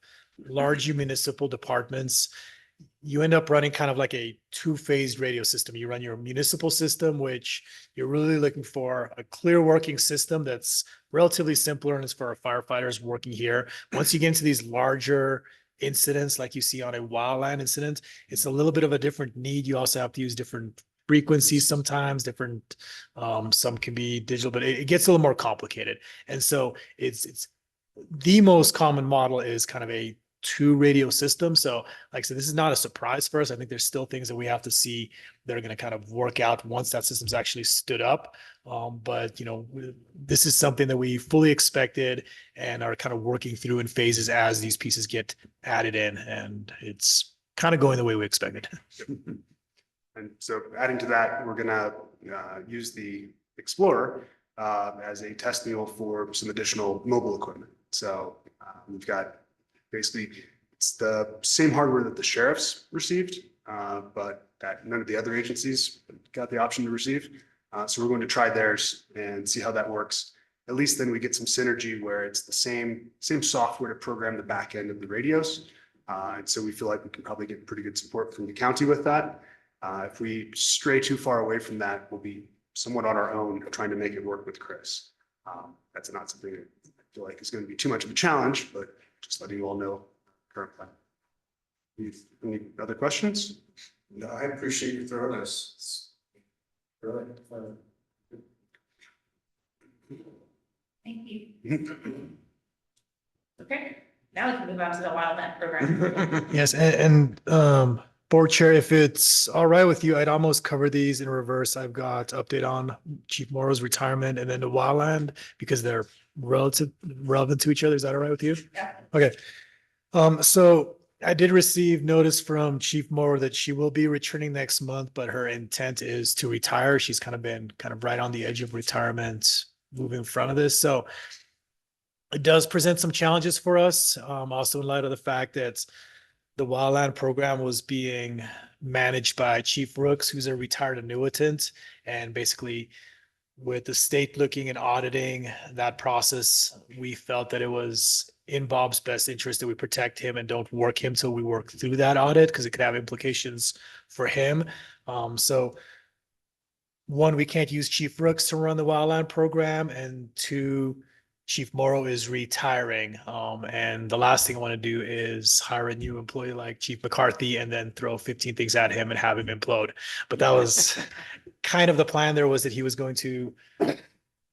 large municipal departments, you end up running kind of like a two-phased radio system. You run your municipal system, which you're really looking for a clear working system that's relatively simpler and it's for our firefighters working here. Once you get into these larger incidents like you see on a wildland incident, it's a little bit of a different need. You also have to use different frequencies sometimes, different, some can be digital, but it gets a little more complicated. And so it's the most common model is kind of a two radio system. So like I said, this is not a surprise for us. I think there's still things that we have to see that are going to kind of work out once that system's actually stood up. But this is something that we fully expected and are kind of working through in phases as these pieces get added in, and it's kind of going the way we expected. And so adding to that, we're gonna use the Explorer as a test mule for some additional mobile equipment. So we've got basically, it's the same hardware that the sheriffs received, but that none of the other agencies got the option to receive. So we're going to try theirs and see how that works. At least then we get some synergy where it's the same software to program the back end of the radios. And so we feel like we can probably get pretty good support from the county with that. If we stray too far away from that, we'll be somewhat on our own trying to make it work with Chris. That's not something that I feel like is going to be too much of a challenge, but just letting you all know current plan. Any other questions? No, I appreciate your thoroughness. It's really fun. Thank you. Okay, now we can move on to the wildland program. Yes, and board chair, if it's all right with you, I'd almost cover these in reverse. I've got update on Chief Morrow's retirement and then the wildland because they're relevant to each other. Is that all right with you? Yeah. Okay. So I did receive notice from Chief Morrow that she will be returning next month, but her intent is to retire. She's kind of been right on the edge of retirement, moving in front of this. So it does present some challenges for us. Also in light of the fact that the wildland program was being managed by Chief Rooks, who's a retired annuitant, and basically with the state looking and auditing that process, we felt that it was in Bob's best interest that we protect him and don't work him till we work through that audit because it could have implications for him. So one, we can't use Chief Rooks to run the wildland program, and two, Chief Morrow is retiring. And the last thing I want to do is hire a new employee like Chief McCarthy and then throw 15 things at him and have him implode. But that was kind of the plan there, was that he was going to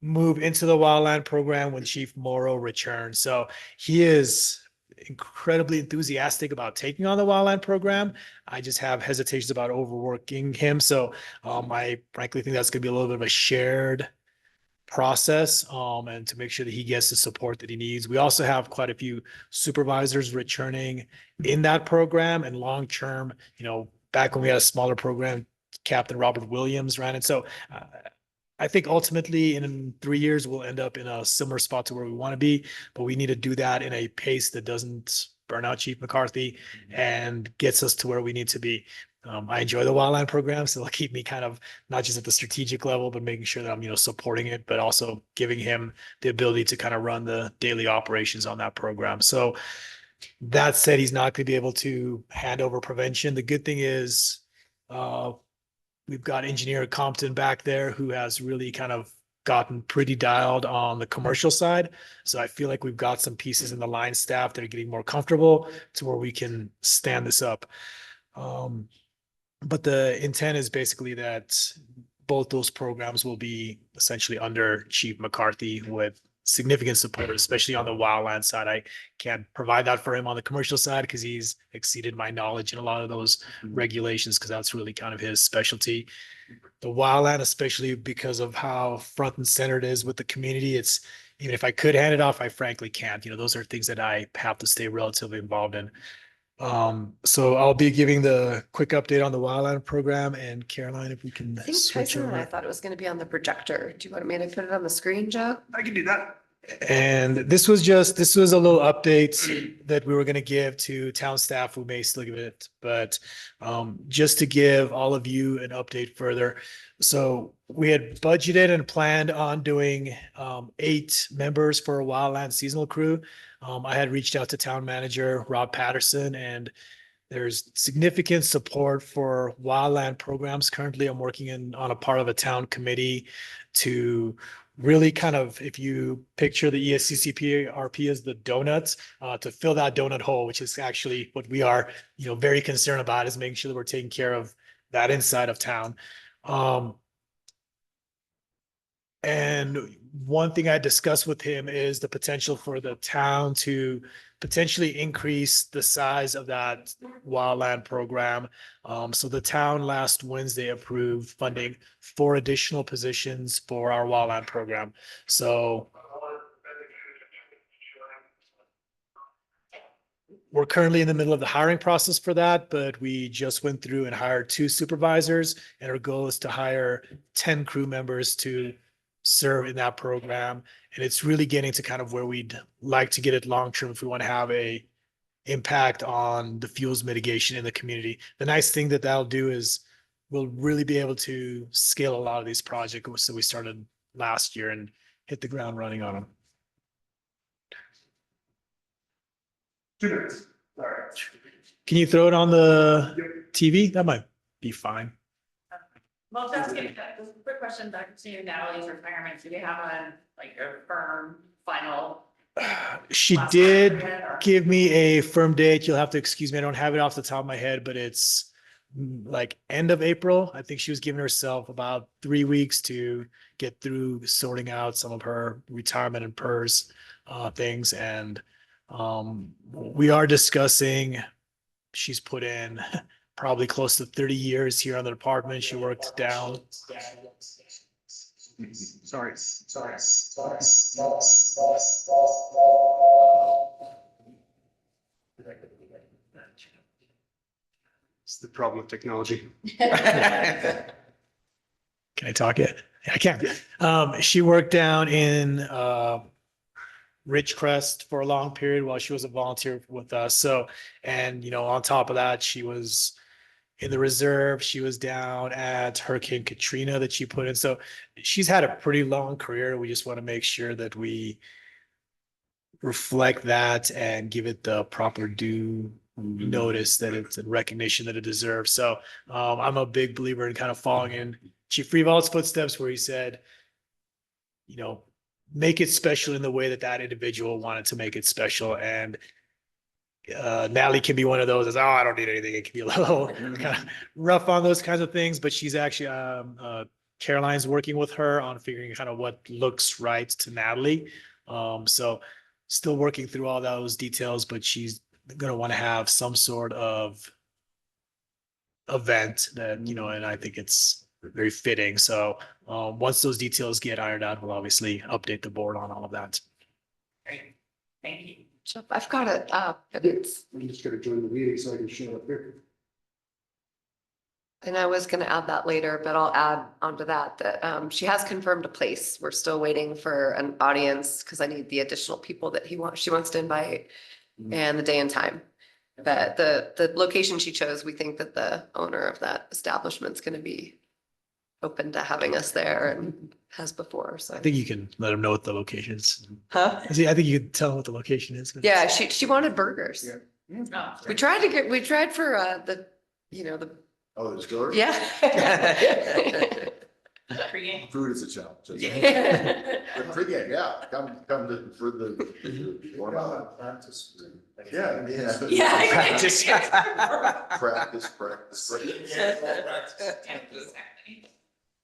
move into the wildland program when Chief Morrow returned. So he is incredibly enthusiastic about taking on the wildland program. I just have hesitations about overworking him. So I frankly think that's going to be a little bit of a shared process and to make sure that he gets the support that he needs. We also have quite a few supervisors returning in that program, and long term, back when we had a smaller program, Captain Robert Williams ran it. So I think ultimately in 3 years, we'll end up in a similar spot to where we want to be, but we need to do that in a pace that doesn't burn out Chief McCarthy and gets us to where we need to be. I enjoy the wildland program, so it'll keep me kind of not just at the strategic level, but making sure that I'm, supporting it, but also giving him the ability to kind of run the daily operations on that program. So that said, he's not going to be able to hand over prevention. The good thing is we've got Engineer Compton back there who has really kind of gotten pretty dialed on the commercial side. So I feel like we've got some pieces in the line staff that are getting more comfortable to where we can stand this up. But the intent is basically that both those programs will be essentially under Chief McCarthy with significant support, especially on the wildland side. I can't provide that for him on the commercial side because he's exceeded my knowledge in a lot of those regulations, because that's really kind of his specialty. The wildland, especially because of how front and center it is with the community, it's, even if I could hand it off, I frankly can't. Those are things that I have to stay relatively involved in. So I'll be giving the quick update on the wildland program, and Caroline, if we can I think switch Tyson and I over. thought it was going to be on the projector. Do you want me to put it on the screen, Joe? I can do that. And this was a little update that we were going to give to town staff who may still give it, but just to give all of you an update further. So we had budgeted and planned on doing 8 members for a wildland seasonal crew. I had reached out to town manager Rob Patterson, and There's significant support for wildland programs. Currently, I'm working on a part of a town committee to really kind of, if you picture the ESCCP RP as the donuts, to fill that donut hole, which is actually what we are, very concerned about, is making sure that we're taking care of that inside of town. And one thing I discussed with him is the potential for the town to potentially increase the size of that wildland program. So the town last Wednesday approved funding 4 additional positions for our wildland program. So we're currently in the middle of the hiring process for that, but we just went through and hired 2 supervisors, and our goal is to hire 10 crew members to serve in that program. And it's really getting to kind of where we'd like to get it long-term if we want to have a impact on the fuels mitigation in the community. The nice thing that that'll do is we'll really be able to scale a lot of these projects. So we started last year and hit the ground running on them. 2 minutes. All right. Can you throw it on the TV? That might be fine. Well, just getting back, just a quick question back to Natalie's retirement. Do we have a firm final? She last did time yet, or- give me a firm date. You'll have to excuse me. I don't have it off the top of my head, but it's like end of April. I think she was giving herself about 3 weeks to get through sorting out some of her retirement and PERS things. And we are discussing, she's put in probably close to 30 years here on the department. She worked down. Sorry. It's the problem with technology. Can I talk it? I can. She worked down in Ridgecrest for a long period while she was a volunteer with us. So, and on top of that, she was in the reserve. She was down at Hurricane Katrina that she put in. So she's had a pretty long career. We just want to make sure that we reflect that and give it the proper due notice that it's a recognition that it deserves. So I'm a big believer in kind of following in Chief Freeval's footsteps, where he said, make it special in the way that individual wanted to make it special. And Natalie can be one of those as, I don't need anything. It can be a little kind of rough on those kinds of things, but she's actually, Caroline's working with her on figuring kind of what looks right to Natalie. So still working through all those details, but she's going to want to have some sort of event that, and I think it's very fitting. So once those details get ironed out, we'll obviously update the board on all of that. Great, thank you. So I've got it up. It's, I'm just gonna join the meeting so I can show up here. and I was gonna add that later, but I'll add onto that, she has confirmed a place. We're still waiting for an audience because I need the additional people that she wants to invite and the day and time. But the location she chose, we think that the owner of that establishment's gonna be open to having us there and has before, so. I think you can let them know what the location is. Huh? I think you can tell them what the location is. but- Yeah, she wanted burgers. Oh, We tried for the, Oh, there's killer? yeah. Pre-game. Food is a challenge. Yeah. But pregame, yeah, come for the. Practice. Yeah. Yeah. Practice, practice.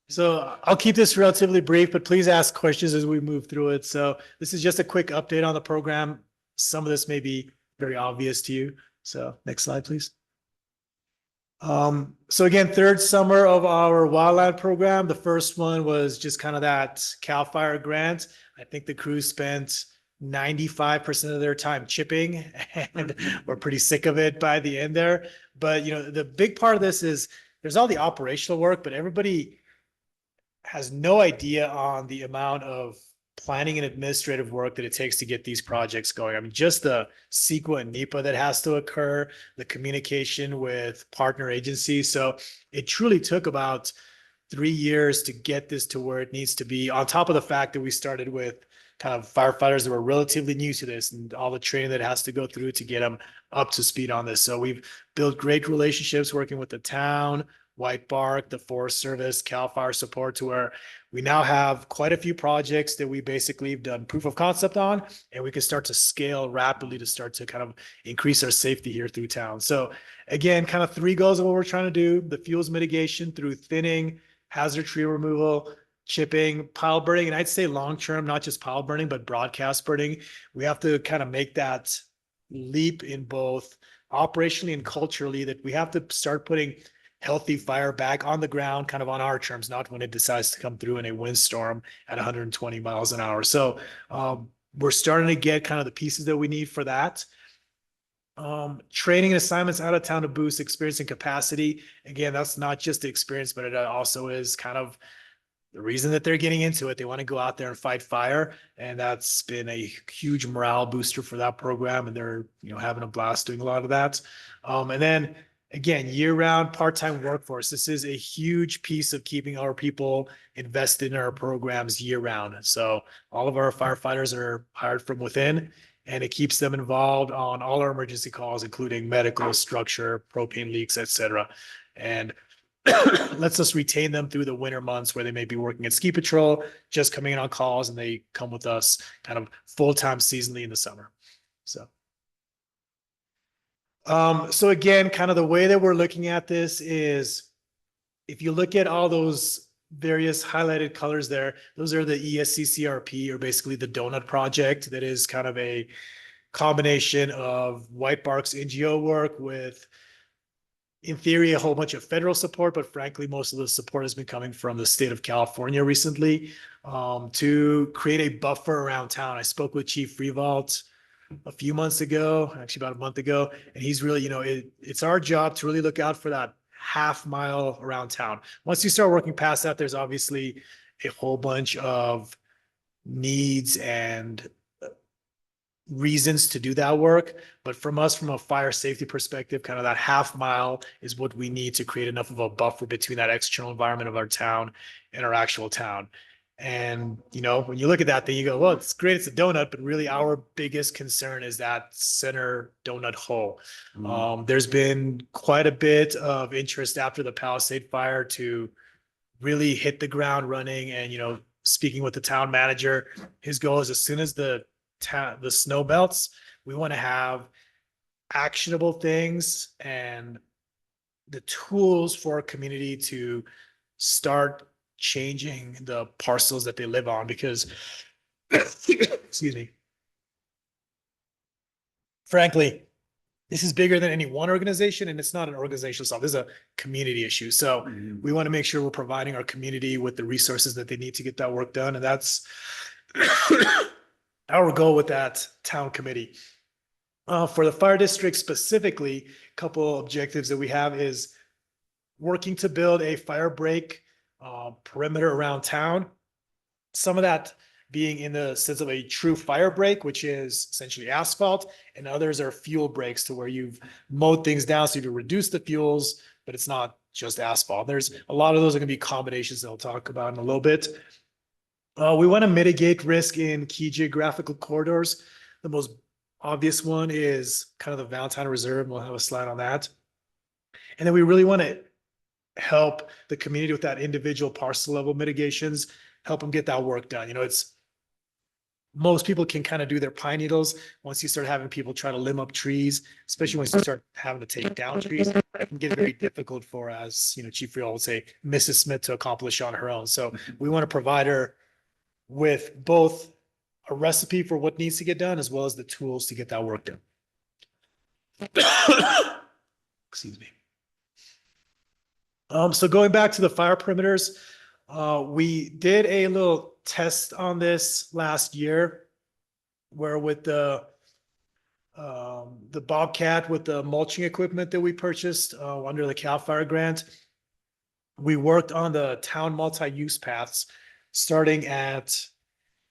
So I'll keep this relatively brief, but please ask questions as we move through it. So this is just a quick update on the program. Some of this may be very obvious to you. So next slide, please. So again, 3rd summer of our wildland program. The first one was just kind of that CAL FIRE grant. I think the crew spent 95% of their time chipping, and we're pretty sick of it by the end there. But the big part of this is there's all the operational work, but everybody has no idea on the amount of planning and administrative work that it takes to get these projects going. I mean, just the CEQA and NEPA that has to occur, the communication with partner agencies. So it truly took about 3 years to get this to where it needs to be, on top of the fact that we started with kind of firefighters that were relatively new to this and all the training that has to go through to get them up to speed on this. So we've built great relationships working with the town, White Bark, the Forest Service, CAL FIRE support, to where we now have quite a few projects that we basically have done proof of concept on, and we can start to scale rapidly to start to kind of increase our safety here through town. So again, kind of three goals of what we're trying to do: the fuels mitigation through thinning, hazard tree removal, chipping, pile burning. And I'd say long-term, not just pile burning, but broadcast burning. We have to kind of make that leap in both operationally and culturally, that we have to start putting healthy fire back on the ground, kind of on our terms, not when it decides to come through in a windstorm at 120 miles an hour. So we're starting to get kind of the pieces that we need for that. Training and assignments out of town to boost experience and capacity. Again, that's not just the experience, but it also is kind of the reason that they're getting into it. They want to go out there and fight fire. And that's been a huge morale booster for that program. And they're, having a blast doing a lot of that. And then again, year-round part-time workforce. This is a huge piece of keeping our people invested in our programs year-round. So all of our firefighters are hired from within, and it keeps them involved on all our emergency calls, including medical, structure, propane leaks, et cetera. And lets us retain them through the winter months where they may be working at ski patrol, just coming in on calls, and they come with us kind of full-time seasonally in the summer. So again, kind of the way that we're looking at this is, if you look at all those various highlighted colors there, those are the ESCCRP, or basically the donut project. That is kind of a combination of White Bark's NGO work with, in theory, a whole bunch of federal support, but frankly, most of the support has been coming from the state of California recently, to create a buffer around town. I spoke with Chief Frevault a few months ago, actually about a month ago, and he's really, it's our job to really look out for that half mile around town. Once you start working past that, there's obviously a whole bunch of needs and reasons to do that work. But from us, from a fire safety perspective, kind of that half mile is what we need to create enough of a buffer between that external environment of our town and our actual town. And, when you look at that, then you go, well, it's great, it's a donut, but really our biggest concern is that center donut hole. There's been quite a bit of interest after the Palisade fire to really hit the ground running. And, speaking with the town manager, his goal is, as soon as the snow belts, we want to have actionable things and the tools for our community to start changing the parcels that they live on, because excuse me, frankly, this is bigger than any one organization, and it's not an organizational solve. This is a community issue. So we want to make sure we're providing our community with the resources that they need to get that work done. And that's our goal with that town committee. For the fire district specifically, a couple objectives that we have is working to build a fire break perimeter around town. Some of that being in the sense of a true fire break, which is essentially asphalt, and others are fuel breaks, to where you've mowed things down so you can reduce the fuels, but it's not just asphalt. There's a lot of those are going to be combinations that I'll talk about in a little bit. We want to mitigate risk in key geographical corridors. The most obvious one is kind of the Valentine Reserve. We'll have a slide on that. And then we really want to help the community with that individual parcel level mitigations, help them get that work done. Most people can kind of do their pine needles. Once you start having people try to limb up trees, especially once you start having to take down trees, it can get very difficult for, as Chief Freeall would say, Mrs. Smith to accomplish on her own. So we want to provide her with both a recipe for what needs to get done, as well as the tools to get that work done. Excuse me. So going back to the fire perimeters, we did a little test on this last year, where with the Bobcat, with the mulching equipment that we purchased under the CAL FIRE grant, we worked on the town multi-use paths, starting at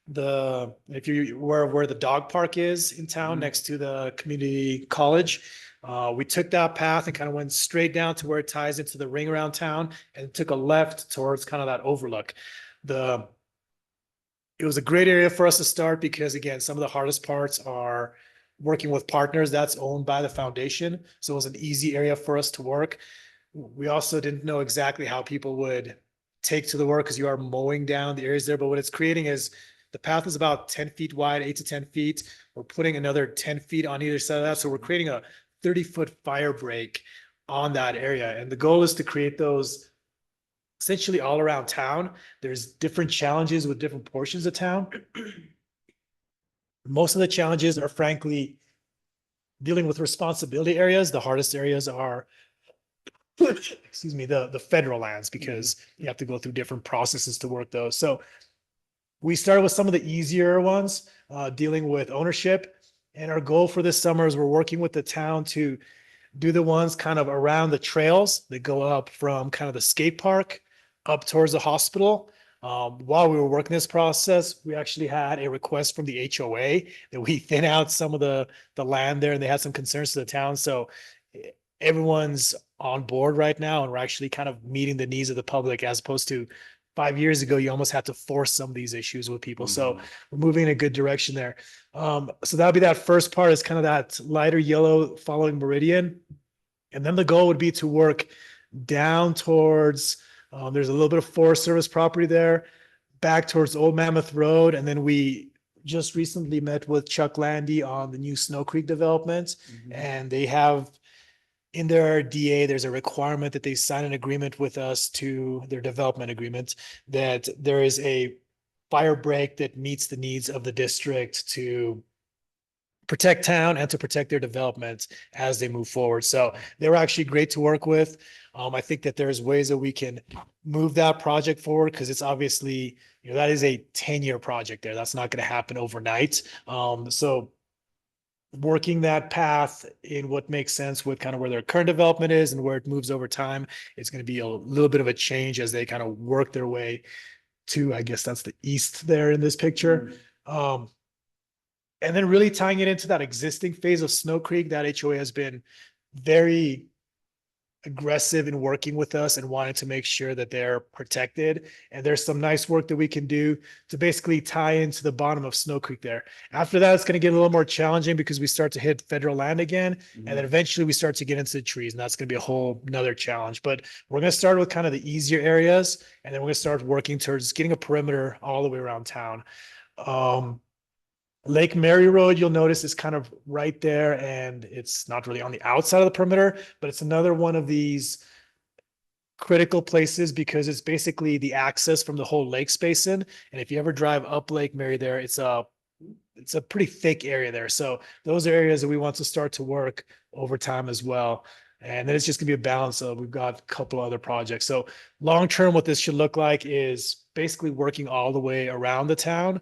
if you're where the dog park is in town, next to the community college. We took that path and kind of went straight down to where it ties into the ring around town, and took a left towards kind of that overlook. it was a great area for us to start because again, some of the hardest parts are working with partners that's owned by the foundation. So it was an easy area for us to work. We also didn't know exactly how people would take to the work because you are mowing down the areas there. But what it's creating is the path is about 10 feet wide, 8 to 10 feet. We're putting another 10 feet on either side of that. So we're creating a 30-foot fire break on that area. And the goal is to create those essentially all around town. There's different challenges with different portions of town. Most of the challenges are frankly dealing with responsibility areas. The hardest areas are, excuse me, the federal lands because you have to go through different processes to work those. So we started with some of the easier ones, dealing with ownership. And our goal for this summer is we're working with the town to do the ones kind of around the trails that go up from kind of the skate park up towards the hospital. While we were working this process, we actually had a request from the HOA that we thin out some of the land there, and they had some concerns to the town. So everyone's on board right now, and we're actually kind of meeting the needs of the public as opposed to 5 years ago, you almost had to force some of these issues with people. So we're moving in a good direction there. So that'll be that first part is kind of that lighter yellow following Meridian. And then the goal would be to work down towards, there's a little bit of Forest Service property there, back towards Old Mammoth Road. And then we just recently met with Chuck Landy on the new Snow Creek development. And they have in their DA, there's a requirement that they sign an agreement with us to their development agreement, that there is a fire break that meets the needs of the district to protect town and to protect their development as they move forward. So they were actually great to work with. I think that there's ways that we can move that project forward because it's obviously, that is a 10-year project there. That's not going to happen overnight. So working that path in what makes sense with kind of where their current development is and where it moves over time, it's going to be a little bit of a change as they kind of work their way to, I guess that's the east there in this picture. And then really tying it into that existing phase of Snow Creek, that HOA has been very aggressive in working with us and wanting to make sure that they're protected. And there's some nice work that we can do to basically tie into the bottom of Snow Creek there. After that, it's going to get a little more challenging because we start to hit federal land again. And then eventually we start to get into the trees, and that's going to be a whole nother challenge. But we're going to start with kind of the easier areas, and then we're going to start working towards getting a perimeter all the way around town. Lake Mary Road, you'll notice, is kind of right there, and it's not really on the outside of the perimeter, but it's another one of these critical places because it's basically the access from the whole lakes basin. And if you ever drive up Lake Mary there, it's a pretty thick area there. So those are areas that we want to start to work over time as well. And then it's just gonna be a balance of, we've got a couple other projects. So long-term, what this should look like is basically working all the way around the town.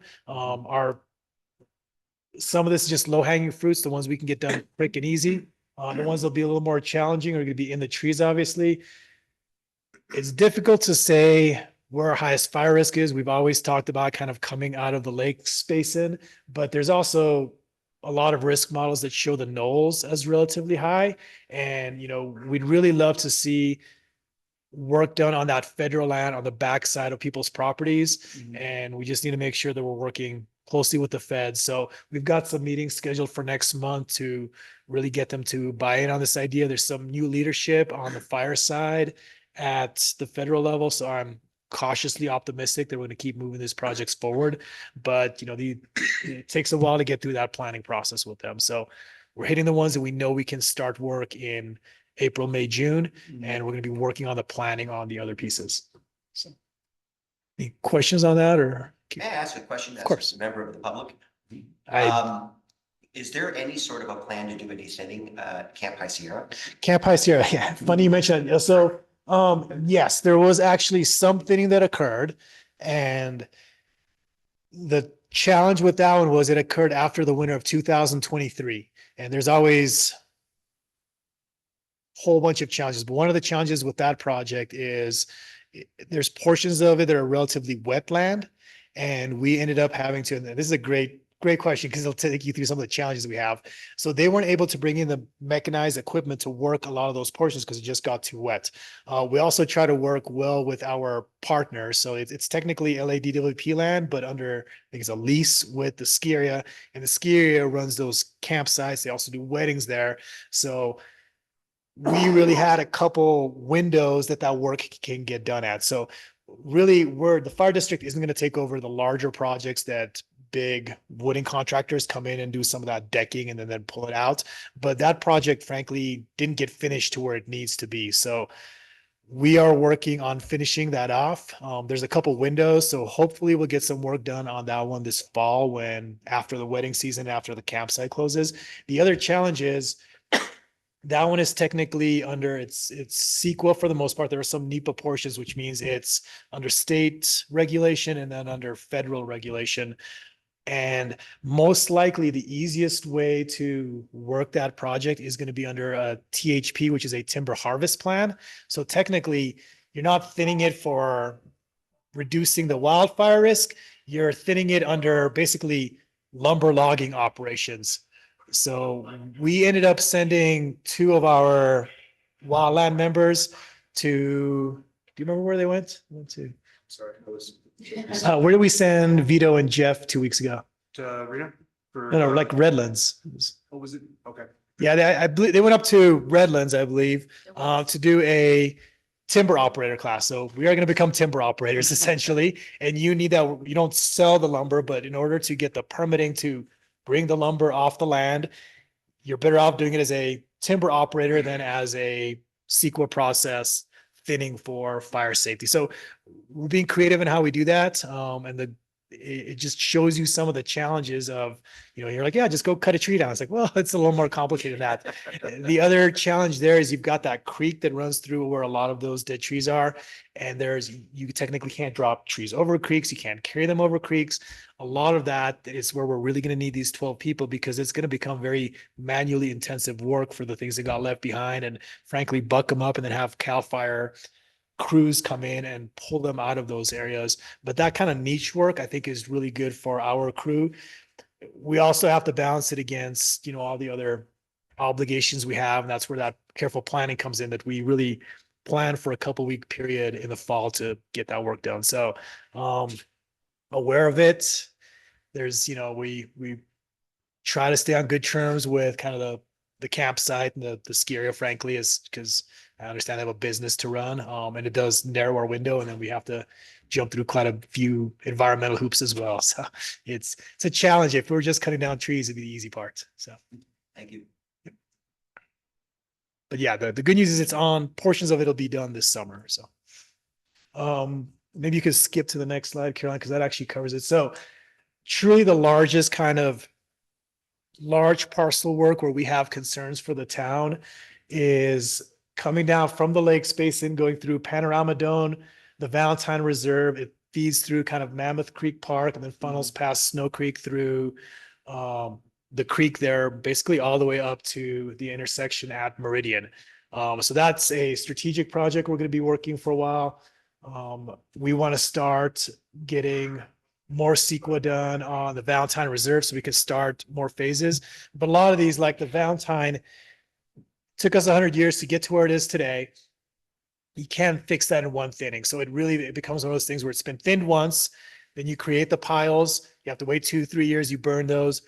Some of this is just low hanging fruits, the ones we can get done quick and easy. The ones that'll be a little more challenging are going to be in the trees, obviously. It's difficult to say where our highest fire risk is. We've always talked about kind of coming out of the lakes basin, but there's also a lot of risk models that show the knolls as relatively high. And, we'd really love to see work done on that federal land on the backside of people's properties. And we just need to make sure that we're working closely with the feds. So we've got some meetings scheduled for next month to really get them to buy in on this idea. There's some new leadership on the fire side at the federal level. So I'm cautiously optimistic that we're going to keep moving these projects forward. But, it takes a while to get through that planning process with them. So we're hitting the ones that we know we can start work in April, May, June, and we're going to be working on the planning on the other pieces. So any questions on that or? May I ask a question? Of course. As a member of the public? Is there any sort of a plan to do a descending Camp High Sierra? Camp High Sierra, yeah, funny you mentioned that. So, yes, there was actually some thinning that occurred, and the challenge with that one was it occurred after the winter of 2023, and there's always a whole bunch of challenges. But one of the challenges with that project is there's portions of it that are relatively wet land. And we ended up having to, and this is a great great question, because it'll take you through some of the challenges we have. So they weren't able to bring in the mechanized equipment to work a lot of those portions because it just got too wet. We also try to work well with our partners. So it's technically LADWP land, but under, I think it's a lease with the ski area, and the ski area runs those campsites. They also do weddings there. So we really had a couple windows that work can get done at. So really, the fire district isn't going to take over the larger projects that big wooden contractors come in and do some of that decking and then pull it out. But that project, frankly, didn't get finished to where it needs to be. So we are working on finishing that off. There's a couple windows, so hopefully we'll get some work done on that one this fall after the wedding season, after the campsite closes. The other challenge is that one is technically under it's CEQA for the most part. There are some NEPA portions, which means it's under state regulation and then under federal regulation. And most likely the easiest way to work that project is going to be under a THP, which is a timber harvest plan. So technically, you're not thinning it for reducing the wildfire risk. You're thinning it under basically lumber logging operations. So we ended up sending 2 of our wildland members do you remember where they went? Sorry, I was. Where did we send Vito and Jeff 2 weeks ago? To Rena? No, like Redlands. What was it? Okay. Yeah, I believe they went up to Redlands, I believe, to do a timber operator class. So we are going to become timber operators essentially. And you need that. You don't sell the lumber, but in order to get the permitting to bring the lumber off the land, you're better off doing it as a timber operator than as a CEQA process thinning for fire safety. So we're being creative in how we do that. And it just shows you some of the challenges of, you're like, yeah, just go cut a tree down. It's like, well, it's a little more complicated than that. The other challenge there is you've got that creek that runs through where a lot of those dead trees are. And you technically can't drop trees over creeks. You can't carry them over creeks. A lot of that is where we're really going to need these 12 people, because it's going to become very manually intensive work for the things that got left behind, and frankly, buck them up and then have CAL FIRE crews come in and pull them out of those areas. But that kind of niche work, I think, is really good for our crew. We also have to balance it against, all the other obligations we have. And that's where that careful planning comes in, that we really plan for a couple-week period in the fall to get that work done. So, aware of it. There's, we try to stay on good terms with kind of the campsite and the ski area, frankly, is because I understand they have a business to run. And it does narrow our window, and then we have to jump through quite a few environmental hoops as well. So it's a challenge. If we're just cutting down trees, it'd be the easy part. So Thank you. but yeah, the good news is it's on. Portions of it'll be done this summer. So maybe you could skip to the next slide, Caroline, because that actually covers it. So truly the largest kind of large parcel work where we have concerns for the town is coming down from the lake basin, going through Panorama Dome, the Valentine Reserve. It feeds through kind of Mammoth Creek Park and then funnels past Snow Creek through the creek there, basically all the way up to the intersection at Meridian. So that's a strategic project we're going to be working for a while. We want to start getting more CEQA done on the Valentine Reserve so we can start more phases. But a lot of these, like the Valentine, took us 100 years to get to where it is today. You can't fix that in one thinning. So it becomes one of those things where it's been thinned once, then you create the piles. You have to wait 2-3 years, you burn those.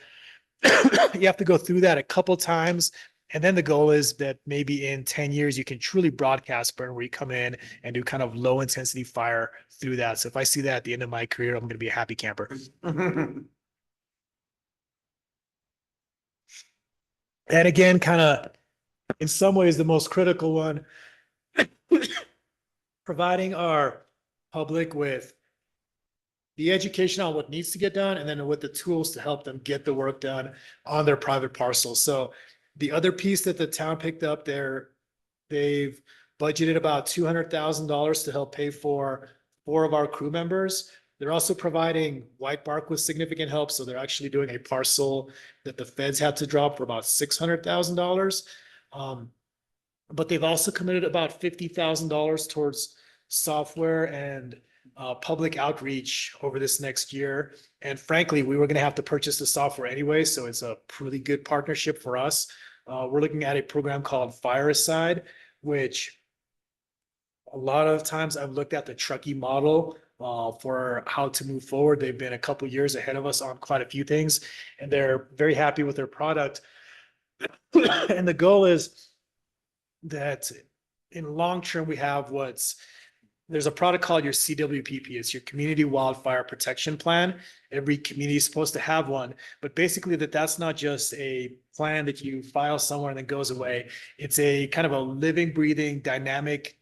You have to go through that a couple times. And then the goal is that maybe in 10 years, you can truly broadcast burn, where you come in and do kind of low intensity fire through that. So if I see that at the end of my career, I'm going to be a happy camper. And again, kind of in some ways, the most critical one, providing our public with the education on what needs to get done, and then with the tools to help them get the work done on their private parcels. So the other piece that the town picked up there, they've budgeted about $200,000 to help pay for 4 of our crew members. They're also providing White Bark with significant help. So they're actually doing a parcel that the feds had to drop for about $600,000. But they've also committed about $50,000 towards software and public outreach over this next year. And frankly, we were going to have to purchase the software anyway, so it's a really good partnership for us. We're looking at a program called Fireside, which a lot of times I've looked at the Truckee model for how to move forward. They've been a couple years ahead of us on quite a few things, and they're very happy with their product. And the goal is that in long term, we have there's a product called your CWPP. It's your Community Wildfire Protection Plan. Every community is supposed to have one, but basically that's not just a plan that you file somewhere and then goes away. It's a kind of a living, breathing, dynamic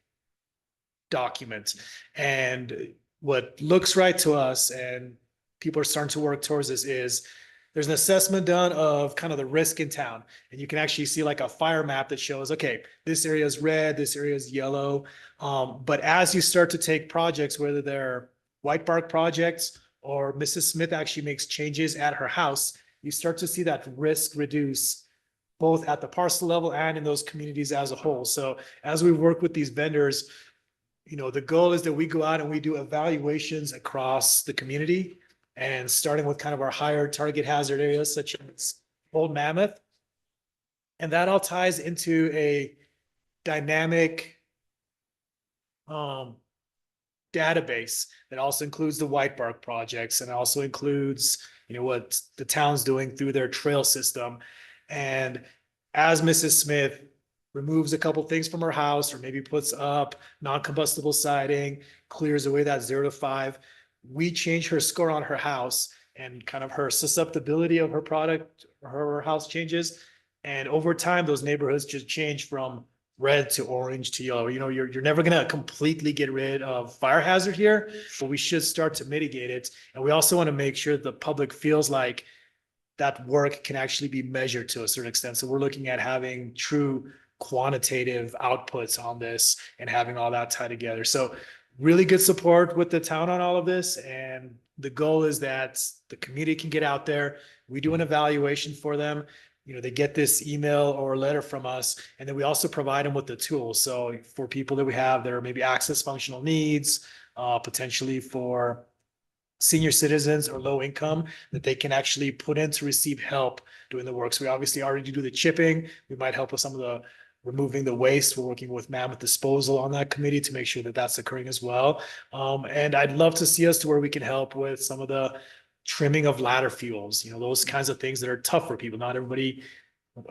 document. And what looks right to us, and people are starting to work towards this, is there's an assessment done of kind of the risk in town. And you can actually see like a fire map that shows, okay, this area is red, this area is yellow. But as you start to take projects, whether they're white bark projects or Mrs. Smith actually makes changes at her house, you start to see that risk reduce both at the parcel level and in those communities as a whole. So as we work with these vendors, the goal is that we go out and we do evaluations across the community, and starting with kind of our higher target hazard areas such as Old Mammoth. And that all ties into a dynamic database that also includes the white bark projects, and also includes, what the town's doing through their trail system. And as Mrs. Smith removes a couple things from her house, or maybe puts up non-combustible siding, clears away that 0 to 5, we change her score on her house, and kind of her susceptibility of her product, her house changes. And over time, those neighborhoods just change from red to orange to yellow. You're never going to completely get rid of fire hazard here, but we should start to mitigate it. And we also want to make sure the public feels like that work can actually be measured to a certain extent. So we're looking at having true quantitative outputs on this and having all that tied together. So really good support with the town on all of this. And the goal is that the community can get out there. We do an evaluation for them. They get this email or letter from us, and then we also provide them with the tools. So for people that we have that are maybe access functional needs, potentially for senior citizens or low income, that they can actually put in to receive help doing the work. So we obviously already do the chipping. We might help with some of the removing the waste. We're working with Mammoth Disposal on that committee to make sure that that's occurring as well. And I'd love to see us to where we can help with some of the trimming of ladder fuels, those kinds of things that are tough for people. Not everybody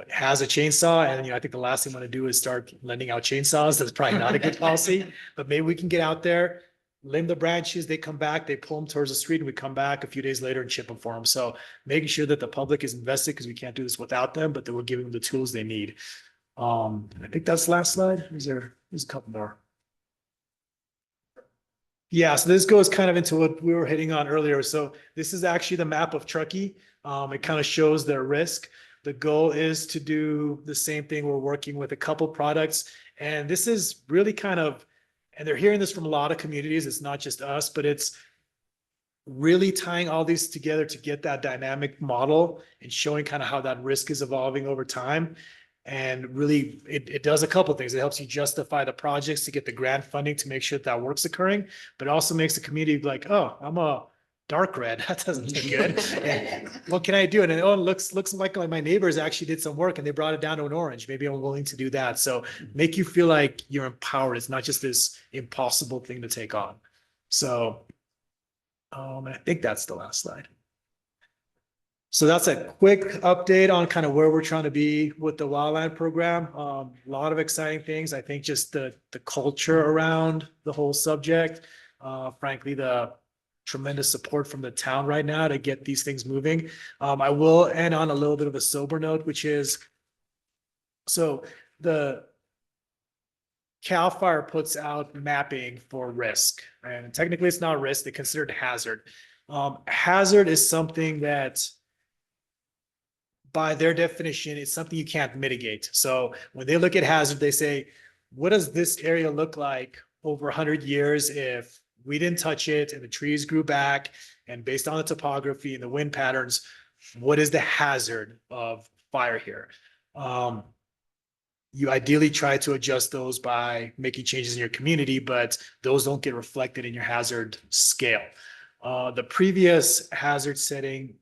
has a chainsaw. And, I think the last thing I want to do is start lending out chainsaws. That's probably not a good policy, but maybe we can get out there, limb the branches, they come back, they pull them towards the street, and we come back a few days later and chip them for them. So making sure that the public is invested, because we can't do this without them, but that we're giving them the tools they need. I think that's the last slide. There's a couple more. Yeah, so this goes kind of into what we were hitting on earlier. So this is actually the map of Truckee. It kind of shows their risk. The goal is to do the same thing. We're working with a couple products, and this is really kind of, and they're hearing this from a lot of communities. It's not just us, but it's really tying all these together to get that dynamic model and showing kind of how that risk is evolving over time. And really, it does a couple of things. It helps you justify the projects to get the grant funding to make sure that work's occurring, but it also makes the community like, oh, I'm a dark red. That doesn't look good. And what can I do? And it looks like my neighbors actually did some work and they brought it down to an orange. Maybe I'm willing to do that. So make you feel like you're empowered. It's not just this impossible thing to take on. So I think that's the last slide. So that's a quick update on kind of where we're trying to be with the wildland program. A lot of exciting things. I think just the culture around the whole subject. Frankly, the tremendous support from the town right now to get these things moving. I will end on a little bit of a sober note, which is, so the CAL FIRE puts out mapping for risk, and technically it's not risk, they consider it hazard. Hazard is something that, by their definition, it's something you can't mitigate. So when they look at hazard, they say, what does this area look like over 100 years if we didn't touch it and the trees grew back, and based on the topography and the wind patterns, what is the hazard of fire here? you ideally try to adjust those by making changes in your community, but those don't get reflected in your hazard scale. The previous hazard setting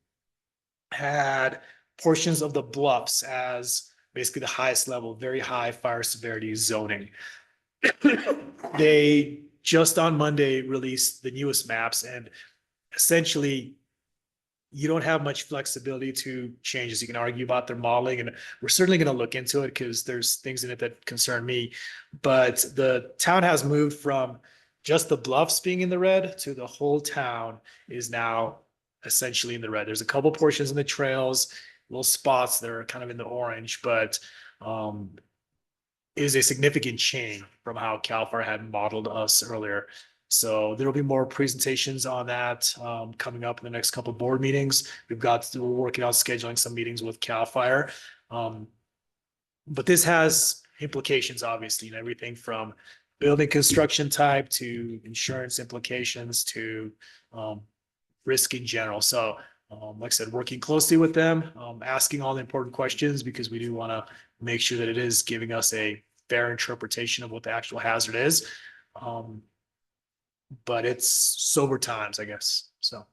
had portions of the bluffs as basically the highest level, very high fire severity zoning. They just on Monday released the newest maps, and essentially you don't have much flexibility to changes. You can argue about their modeling, and we're certainly going to look into it because there's things in it that concern me. But the town has moved from just the bluffs being in the red to the whole town is now essentially in the red. There's a couple portions in the trails, little spots that are kind of in the orange, but it is a significant change from how CAL FIRE had modeled us earlier. So there'll be more presentations on that coming up in the next couple of board meetings. We're working on scheduling some meetings with CAL FIRE. But this has implications, obviously, and everything from building construction type to insurance implications to risk in general. So like I said, working closely with them, asking all the important questions because we do want to make sure that it is giving us a fair interpretation of what the actual hazard is. But it's sober times, I guess. So.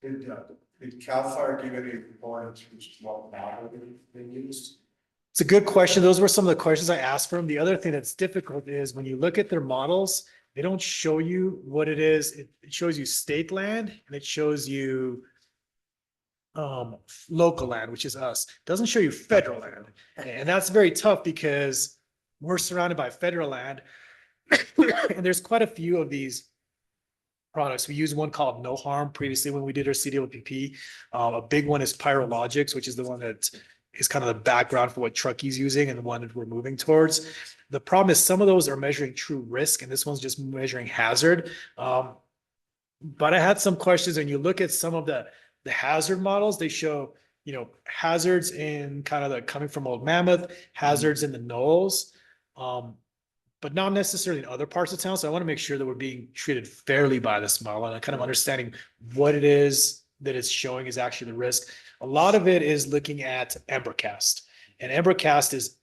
Did CAL FIRE give any components which what model they used? It's a good question. Those were some of the questions I asked for them. The other thing that's difficult is when you look at their models, they don't show you what it is. It shows you state land and it shows you local land, which is us. It doesn't show you federal land. And that's very tough because we're surrounded by federal land. And there's quite a few of these products. We use one called No Harm previously when we did our CDLPP. A big one is Pyrologics, which is the one that is kind of the background for what Truckey's using and the one that we're moving towards. The problem is some of those are measuring true risk and this one's just measuring hazard. But I had some questions and you look at some of the hazard models, they show, hazards in kind of the coming from Old Mammoth, hazards in the knolls, but not necessarily in other parts of town. So I want to make sure that we're being treated fairly by this model and kind of understanding what it is that it's showing is actually the risk. A lot of it is looking at Embercast, and Embercast is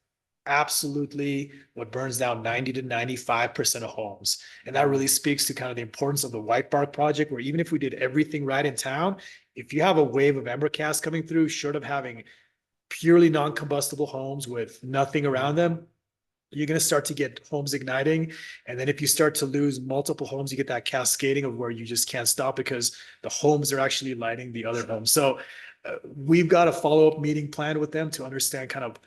absolutely what burns down 90 to 95% of homes. And that really speaks to kind of the importance of the White Bark project, where even if we did everything right in town, if you have a wave of Embercast coming through, short of having purely non-combustible homes with nothing around them, you're going to start to get homes igniting. And then if you start to lose multiple homes, you get that cascading of where you just can't stop because the homes are actually lighting the other homes. So we've got a follow-up meeting planned with them to understand kind of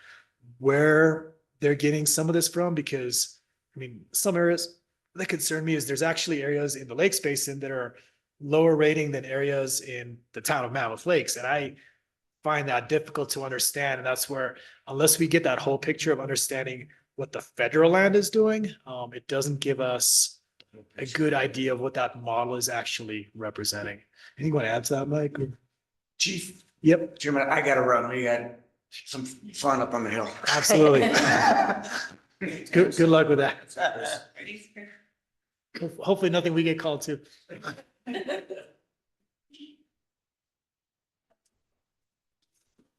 where they're getting some of this from, because some areas that concern me is there's actually areas in the Lakes Basin that are lower rating than areas in the town of Mammoth Lakes. And I find that difficult to understand. And that's where, unless we get that whole picture of understanding what the federal land is doing, it doesn't give us a good idea of what that model is actually representing. Anything you want to add to that, Mike? Chief? Yep, Jim, I gotta run. We got some fun up on the hill. absolutely. Good luck with that. Hopefully nothing we get called to.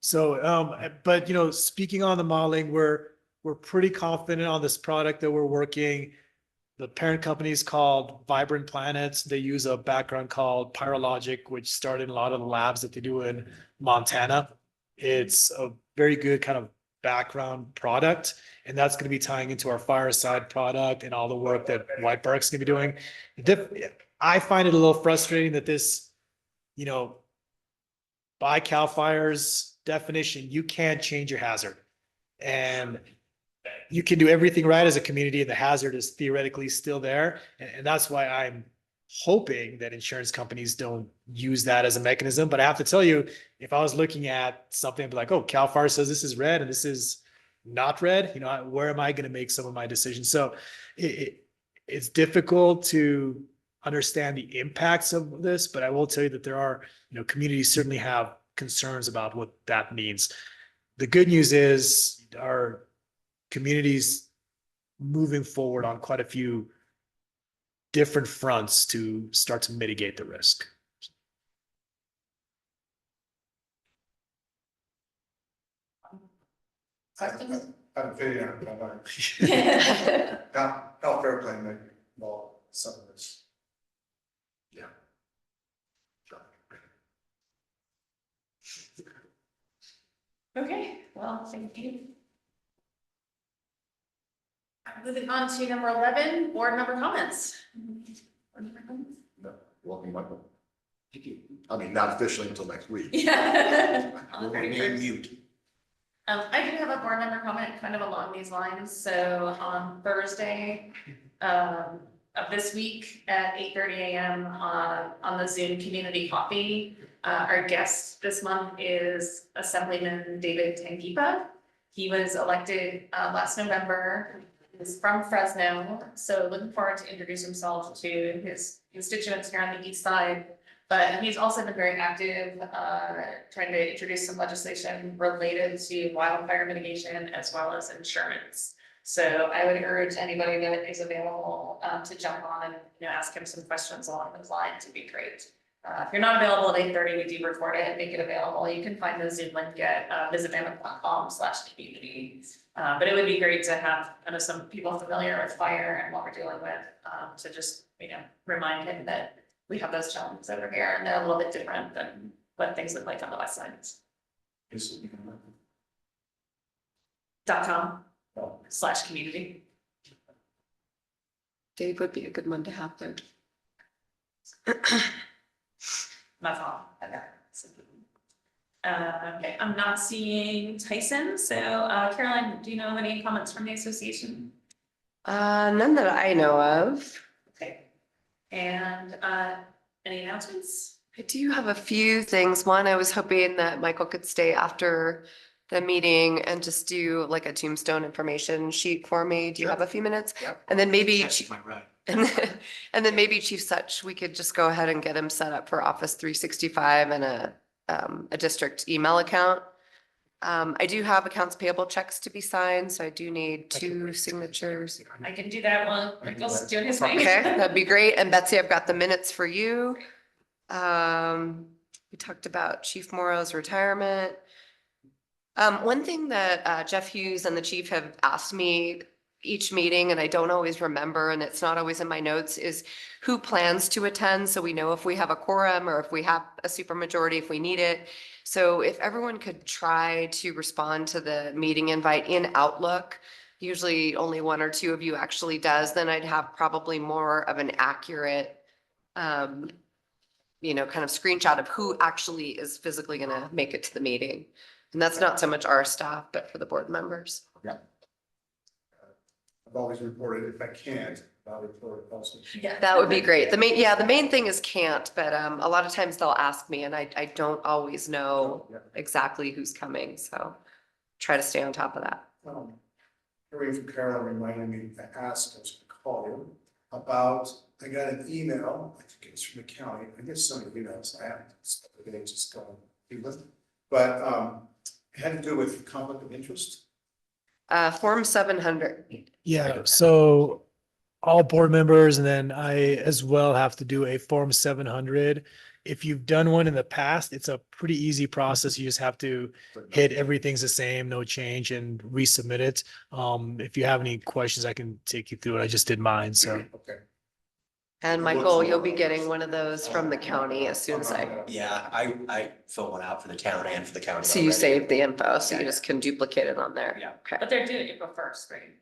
So, but speaking on the modeling, we're pretty confident on this product that we're working. The parent company is called Vibrant Planets. They use a background called Pyrologic, which started in a lot of the labs that they do in Montana. It's a very good kind of background product, and that's going to be tying into our Fireside product and all the work that White Bark's going to be doing. I find it a little frustrating that this, by CAL FIRE's definition, you can't change your hazard. And you can do everything right as a community and the hazard is theoretically still there. And that's why I'm hoping that insurance companies don't use that as a mechanism. But I have to tell you, if I was looking at something like, oh, CAL FIRE says this is red and this is not red, where am I going to make some of my decisions? So it's difficult to understand the impacts of this, but I will tell you that there are, communities certainly have concerns about what that means. The good news is our communities moving forward on quite a few different fronts to start to mitigate the risk. I'm figuring out, how fair play may involve some of this. Yeah. Okay, well, thank you. Moving on to number 11, board member comments. Board member comments? No, welcome, Michael. I mean, not officially until next week. Yeah. We'll remain mute. I do have a board member comment kind of along these lines. So on Thursday of this week at 8:30 a.m. On the Zoom community coffee, our guest this month is Assemblyman David Tangipa. He was elected last November. He's from Fresno, so looking forward to introduce himself to his constituents here on the east side. But he's also been very active, trying to introduce some legislation related to wildfire mitigation as well as insurance. So I would urge anybody that is available to jump on and ask him some questions along those lines. Would be great. If you're not available at 8:30, we do record it and make it available. You can find the Zoom link at visitmammoth.com/community. But it would be great to have some people familiar with fire and what we're dealing with, to just remind him that we have those challenges over here and they're a little bit different than what things look like on the west side. .com/community. Dave would be a good one to have there. That's all. Okay, I'm not seeing Tyson. So Caroline, do you know of any comments from the association? None that I know of. Okay. And any announcements? I do have a few things. One, I was hoping that Michael could stay after the meeting and just do like a tombstone information sheet for me. Do you have a few minutes? Yep. And then maybe, That's my right. and then maybe Chief Such, we could just go ahead and get him set up for Office 365 and a district email account. I do have accounts payable checks to be signed, so I do need 2 signatures. I can do that while Michael's doing his thing. Okay, that'd be great. And Betsy, I've got the minutes for you. We talked about Chief Morrow's retirement. One thing that Jeff Hughes and the chief have asked me each meeting, and I don't always remember, and it's not always in my notes, is who plans to attend, so we know if we have a quorum or if we have a supermajority, if we need it. So if everyone could try to respond to the meeting invite in Outlook, usually only 1 or 2 of you actually does, then I'd have probably more of an accurate kind of screenshot of who actually is physically gonna make it to the meeting. And that's not so much our staff, but for the board members. I've always reported if I can't, I'll report it also. Yeah. That would be great. The main thing is can't, but a lot of times they'll ask me and I don't always know exactly who's coming, so try to stay on top of that. Hearing from Carolyn reminded me to ask, I was gonna call you about, I got an email, I think it was from the county, I get so many emails, I have to just go and with it. But it had to do with conflict of interest. Form 700. Yeah, so all board members and then I as well have to do a Form 700. If you've done one in the past, it's a pretty easy process. You just have to hit everything's the same, no change, and resubmit it. If you have any questions, I can take you through it. I just did mine, so. Okay. And Michael, you'll be getting one of those from the county as soon as Yeah, I fill one out for the town and for the county. so you already. save the info, so you Yeah. just can duplicate it on there. Yeah. Okay. But they're doing April 1st, right?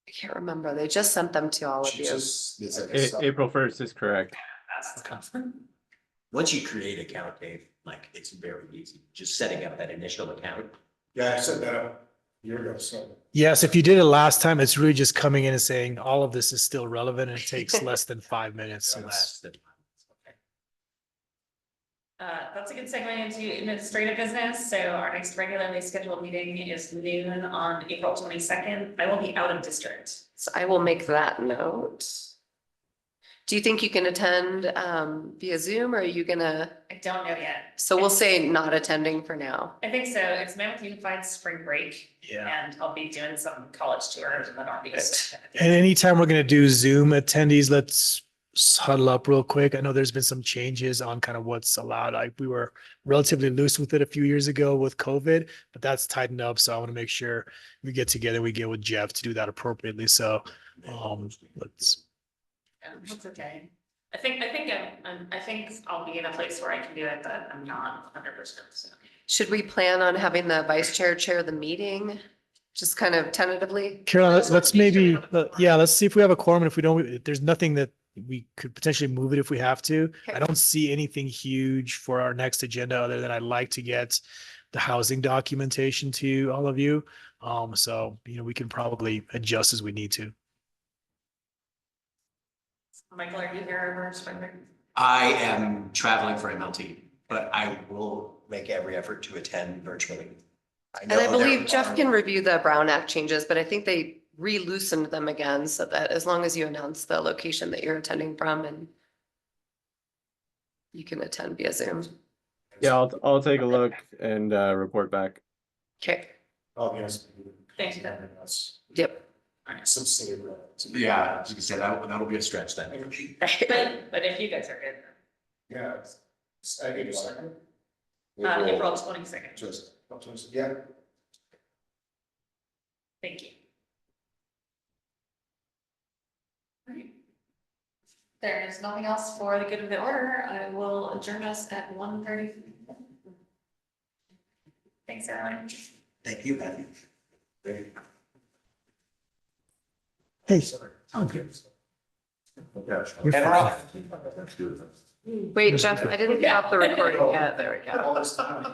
I can't remember. They just sent them to all of She you. just- It's like a sub- April 1st is correct. Once you create an account, Dave, it's very easy, just setting up that initial account. Yeah, I set that up a year ago, so. Yes, if you did it last time, it's really just coming in and saying all of this is still relevant and it takes less than 5 minutes. So it's- That's a good segue into administrative business. So our next regularly scheduled meeting is noon on April 22nd. I will be out of district. So I will make that note. Do you think you can attend via Zoom or are you gonna, I don't know yet. so we'll say not attending for now. I think so. It's Mammoth Unified spring break. Yeah. And I'll be doing some college tours in the Northeast. And anytime we're gonna do Zoom attendees, let's just huddle up real quick. I know there's been some changes on kind of what's allowed. Like we were relatively loose with it a few years ago with COVID, but that's tightened up. So I want to make sure we get together, we get with Jeff to do that appropriately. So let's. Yeah, that's okay. I think I'll be in a place where I can do it, but I'm not 100%. So. Should we plan on having the vice chair the meeting? Just kind of tentatively? Caroline, let's maybe, let's see if we have a quorum. And if we don't, if there's nothing that we could potentially move it if we have to. Okay. I don't see anything huge for our next agenda other than I'd like to get the housing documentation to all of you. So, we can probably adjust as we need to. Michael, are you here over spring break? I am traveling for MLT, but I will make every effort to attend virtually. And I believe Jeff can review the Brown Act changes, but I think they re-loosened them again so that as long as you announce the location that you're attending from and you can attend via Zoom. Yeah, I'll take a look and report back. Okay. Oh, yes. Thank you. Yep. Some city. Yeah, as you said, that'll be a stretch then. But if you guys are good, Yeah. I give you a second. April 22nd. Yeah. Thank you. Alright. There is nothing else for the good of the order. I will adjourn us at 1:30. Thanks, everyone. Thank you, Patty. Hey, Wait, Jeff, I didn't stop the recording yet. There we go. All this time.